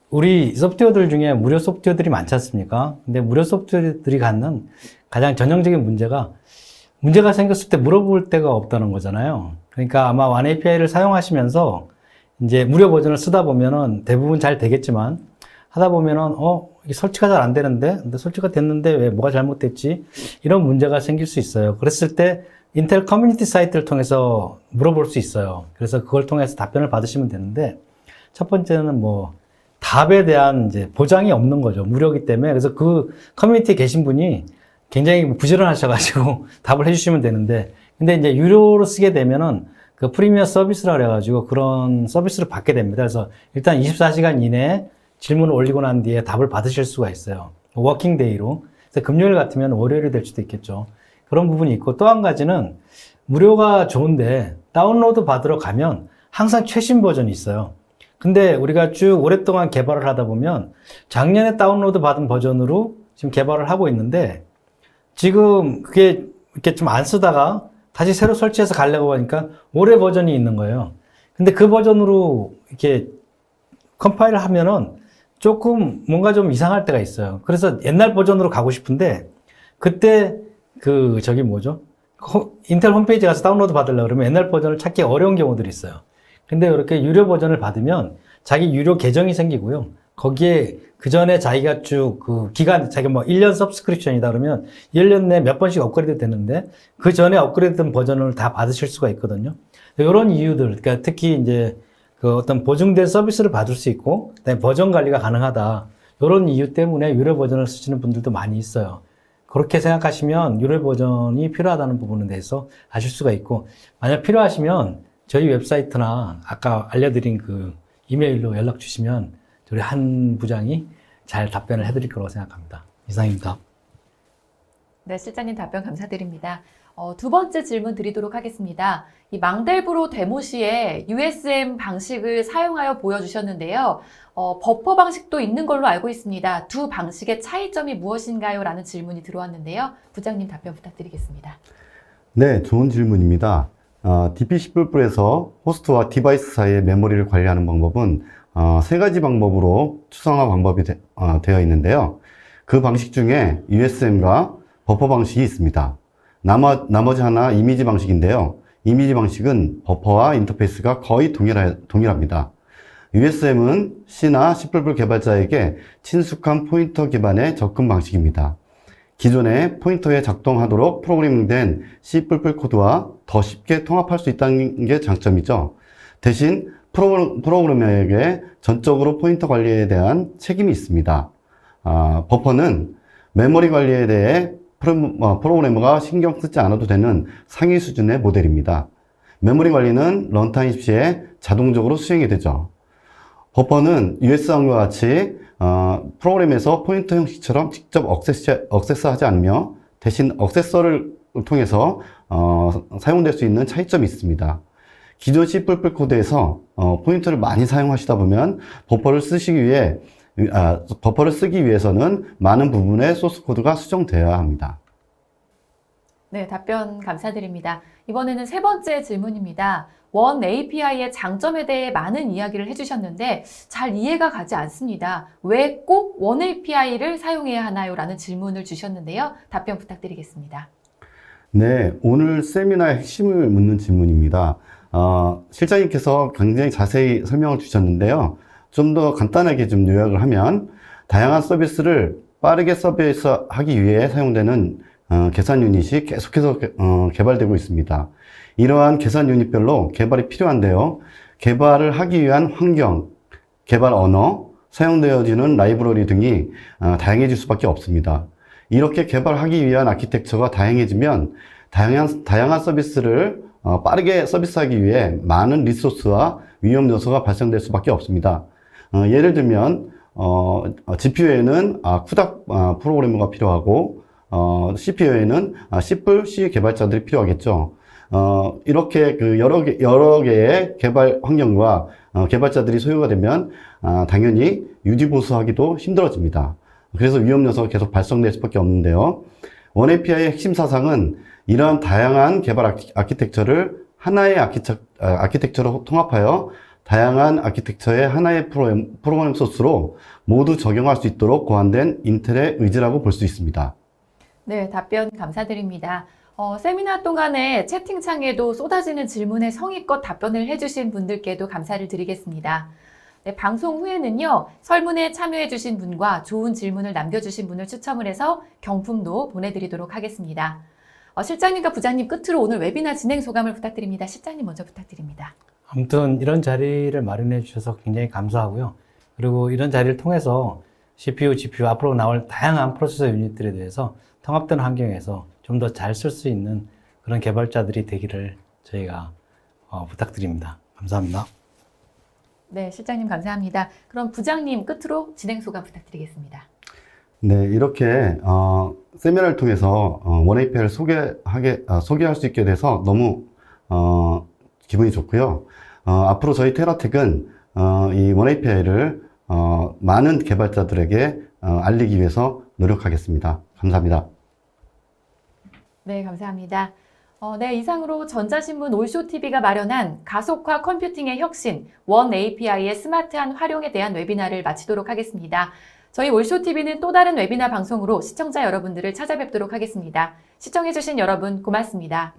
우리 소프트웨어들 중에 무료 소프트웨어들이 많지 않습니까? 근데 무료 소프트웨어들이 갖는 가장 전형적인 문제가 생겼을 때 물어볼 데가 없다는 거잖아요. 그러니까 아마 원API를 사용하시면서 이제 무료 버전을 쓰다 보면은 대부분 잘 되겠지만 하다 보면은 이게 설치가 잘 안 되는데, 근데 설치가 됐는데 왜 뭐가 잘못됐지? 이런 문제가 생길 수 있어요. 그랬을 때 인텔 커뮤니티 사이트를 통해서 물어볼 수 있어요. 그래서 그걸 통해서 답변을 받으시면 되는데, 첫 번째는 답에 대한 이제 보장이 없는 거죠. 무료이기 때문에. 그래서 그 커뮤니티에 계신 분이 굉장히 부지런하셔가지고 답을 해주시면 되는데, 근데 이제 유료로 쓰게 되면은 그 프리미엄 서비스라 그래가지고 그런 서비스를 받게 됩니다. 그래서 일단 24시간 이내에 질문을 올리고 난 뒤에 답을 받으실 수가 있어요. 워킹데이로. 그래서 금요일 같으면 월요일이 될 수도 있겠죠. 그런 부분이 있고 또 한 가지는 무료가 좋은데 다운로드 받으러 가면 항상 최신 버전이 있어요. 근데 우리가 쭉 오랫동안 개발을 하다 보면 작년에 다운로드 받은 버전으로 지금 개발을 하고 있는데 지금 그게 이렇게 좀 안 쓰다가 다시 새로 설치해서 가려고 하니까 올해 버전이 있는 거예요. 근데 그 버전으로 이렇게 컴파일을 하면은 조금 뭔가 좀 이상할 때가 있어요. 그래서 옛날 버전으로 가고 싶은데 그때 인텔 홈페이지 가서 다운로드 받으려고 그러면 옛날 버전을 찾기 어려운 경우들이 있어요. 근데 이렇게 유료 버전을 받으면 자기 유료 계정이 생기고요. 거기에 그 전에 자기가 쭉 자기가 1년 서브스크립션이다 그러면 1년 내에 몇 번씩 업그레이드 되는데 그 전에 업그레이드된 버전을 다 받으실 수가 있거든요. 이런 이유들, 그러니까 특히 이제 어떤 보증된 서비스를 받을 수 있고, 그다음에 버전 관리가 가능하다. 이런 이유 때문에 유료 버전을 쓰시는 분들도 많이 있어요. 그렇게 생각하시면 유료 버전이 필요하다는 부분에 대해서 아실 수가 있고, 만약 필요하시면 저희 웹사이트나 아까 알려드린 그 이메일로 연락 주시면 우리 한 부장이 잘 답변을 해드릴 거라고 생각합니다. 이상입니다. 네, 실장님 답변 감사드립니다. 두 번째 질문 드리도록 하겠습니다. 이 망델브로 데모 시에 USM 방식을 사용하여 보여주셨는데요. 버퍼 방식도 있는 걸로 알고 있습니다. 두 방식의 차이점이 무엇인가요? 라는 질문이 들어왔는데요. 부장님 답변 부탁드리겠습니다. 네, 좋은 질문입니다. DP10+에서 호스트와 디바이스 사이의 메모리를 관리하는 방법은 세 가지 방법으로 추상화 방법이 되어 있는데요. 그 방식 중에 USM과 버퍼 방식이 있습니다. 나머지 하나 이미지 방식인데요. 이미지 방식은 버퍼와 인터페이스가 거의 동일합니다. USM은 C나 C++ 개발자에게 친숙한 포인터 기반의 접근 방식입니다. 기존의 포인터에 작동하도록 프로그래밍된 C++ 코드와 더 쉽게 통합할 수 있다는 게 장점이죠. 대신 프로그래머에게 전적으로 포인터 관리에 대한 책임이 있습니다. 버퍼는 메모리 관리에 대해 프로그래머가 신경 쓰지 않아도 되는 상위 수준의 모델입니다. 메모리 관리는 런타임 시에 자동적으로 수행이 되죠. 버퍼는 US함과 같이 프로그램에서 포인터 형식처럼 직접 액세스하지 않으며 대신 액세서를 통해서 사용될 수 있는 차이점이 있습니다. 기존 C++ 코드에서 포인터를 많이 사용하시다 보면 버퍼를 쓰기 위해서는 많은 부분의 소스 코드가 수정되어야 합니다. 네, 답변 감사드립니다. 이번에는 세 번째 질문입니다. 원 API의 장점에 대해 많은 이야기를 해주셨는데 잘 이해가 가지 않습니다. 왜 꼭 원 API를 사용해야 하나요? 라는 질문을 주셨는데요. 답변 부탁드리겠습니다. 네, 오늘 세미나의 핵심을 묻는 질문입니다. 실장님께서 굉장히 자세히 설명을 주셨는데요. 좀 더 간단하게 좀 요약을 하면 다양한 서비스를 빠르게 서비스하기 위해 사용되는 계산 유닛이 계속해서 개발되고 있습니다. 이러한 계산 유닛별로 개발이 필요한데요. 개발을 하기 위한 환경, 개발 언어, 사용되어지는 라이브러리 등이 다양해질 수밖에 없습니다. 이렇게 개발하기 위한 아키텍처가 다양해지면 다양한 서비스를 빠르게 서비스하기 위해 많은 리소스와 위험 요소가 발생될 수밖에 없습니다. 예를 들면 GPU에는 CUDA 프로그래머가 필요하고 CPU에는 C++ 개발자들이 필요하겠죠. 이렇게 그 여러 개의 개발 환경과 개발자들이 소요가 되면 당연히 유지 보수하기도 힘들어집니다. 그래서 위험 요소가 계속 발생될 수밖에 없는데요. 원 API의 핵심 사상은 이러한 다양한 개발 아키텍처를 하나의 아키텍처로 통합하여 다양한 아키텍처의 하나의 프로그램 소스로 모두 적용할 수 있도록 고안된 인텔의 의지라고 볼 수 있습니다. 네, 답변 감사드립니다. 세미나 동안에 채팅창에도 쏟아지는 질문에 성의껏 답변을 해주신 분들께도 감사를 드리겠습니다. 네, 방송 후에는요, 설문에 참여해주신 분과 좋은 질문을 남겨주신 분을 추첨을 해서 경품도 보내드리도록 하겠습니다. 실장님과 부장님 끝으로 오늘 웨비나 진행 소감을 부탁드립니다. 실장님 먼저 부탁드립니다. 아무튼 이런 자리를 마련해 주셔서 굉장히 감사하고요. 그리고 이런 자리를 통해서 CPU, GPU 앞으로 나올 다양한 프로세서 유닛들에 대해서 통합된 환경에서 좀 더 잘 쓸 수 있는 그런 개발자들이 되기를 저희가 부탁드립니다. 감사합니다. 네, 실장님 감사합니다. 그럼 부장님 끝으로 진행 소감 부탁드리겠습니다. 네, 이렇게 세미나를 통해서 원 API를 소개할 수 있게 돼서 너무 기분이 좋고요. 앞으로 저희 테라텍은 이 원 API를 많은 개발자들에게 알리기 위해서 노력하겠습니다. 감사합니다. 네, 감사합니다. 네, 이상으로 전자신문 올쇼TV가 마련한 가속화 컴퓨팅의 혁신, 원 API의 스마트한 활용에 대한 웨비나를 마치도록 하겠습니다. 저희 올쇼TV는 또 다른 웨비나 방송으로 시청자 여러분들을 찾아뵙도록 하겠습니다. 시청해주신 여러분 고맙습니다.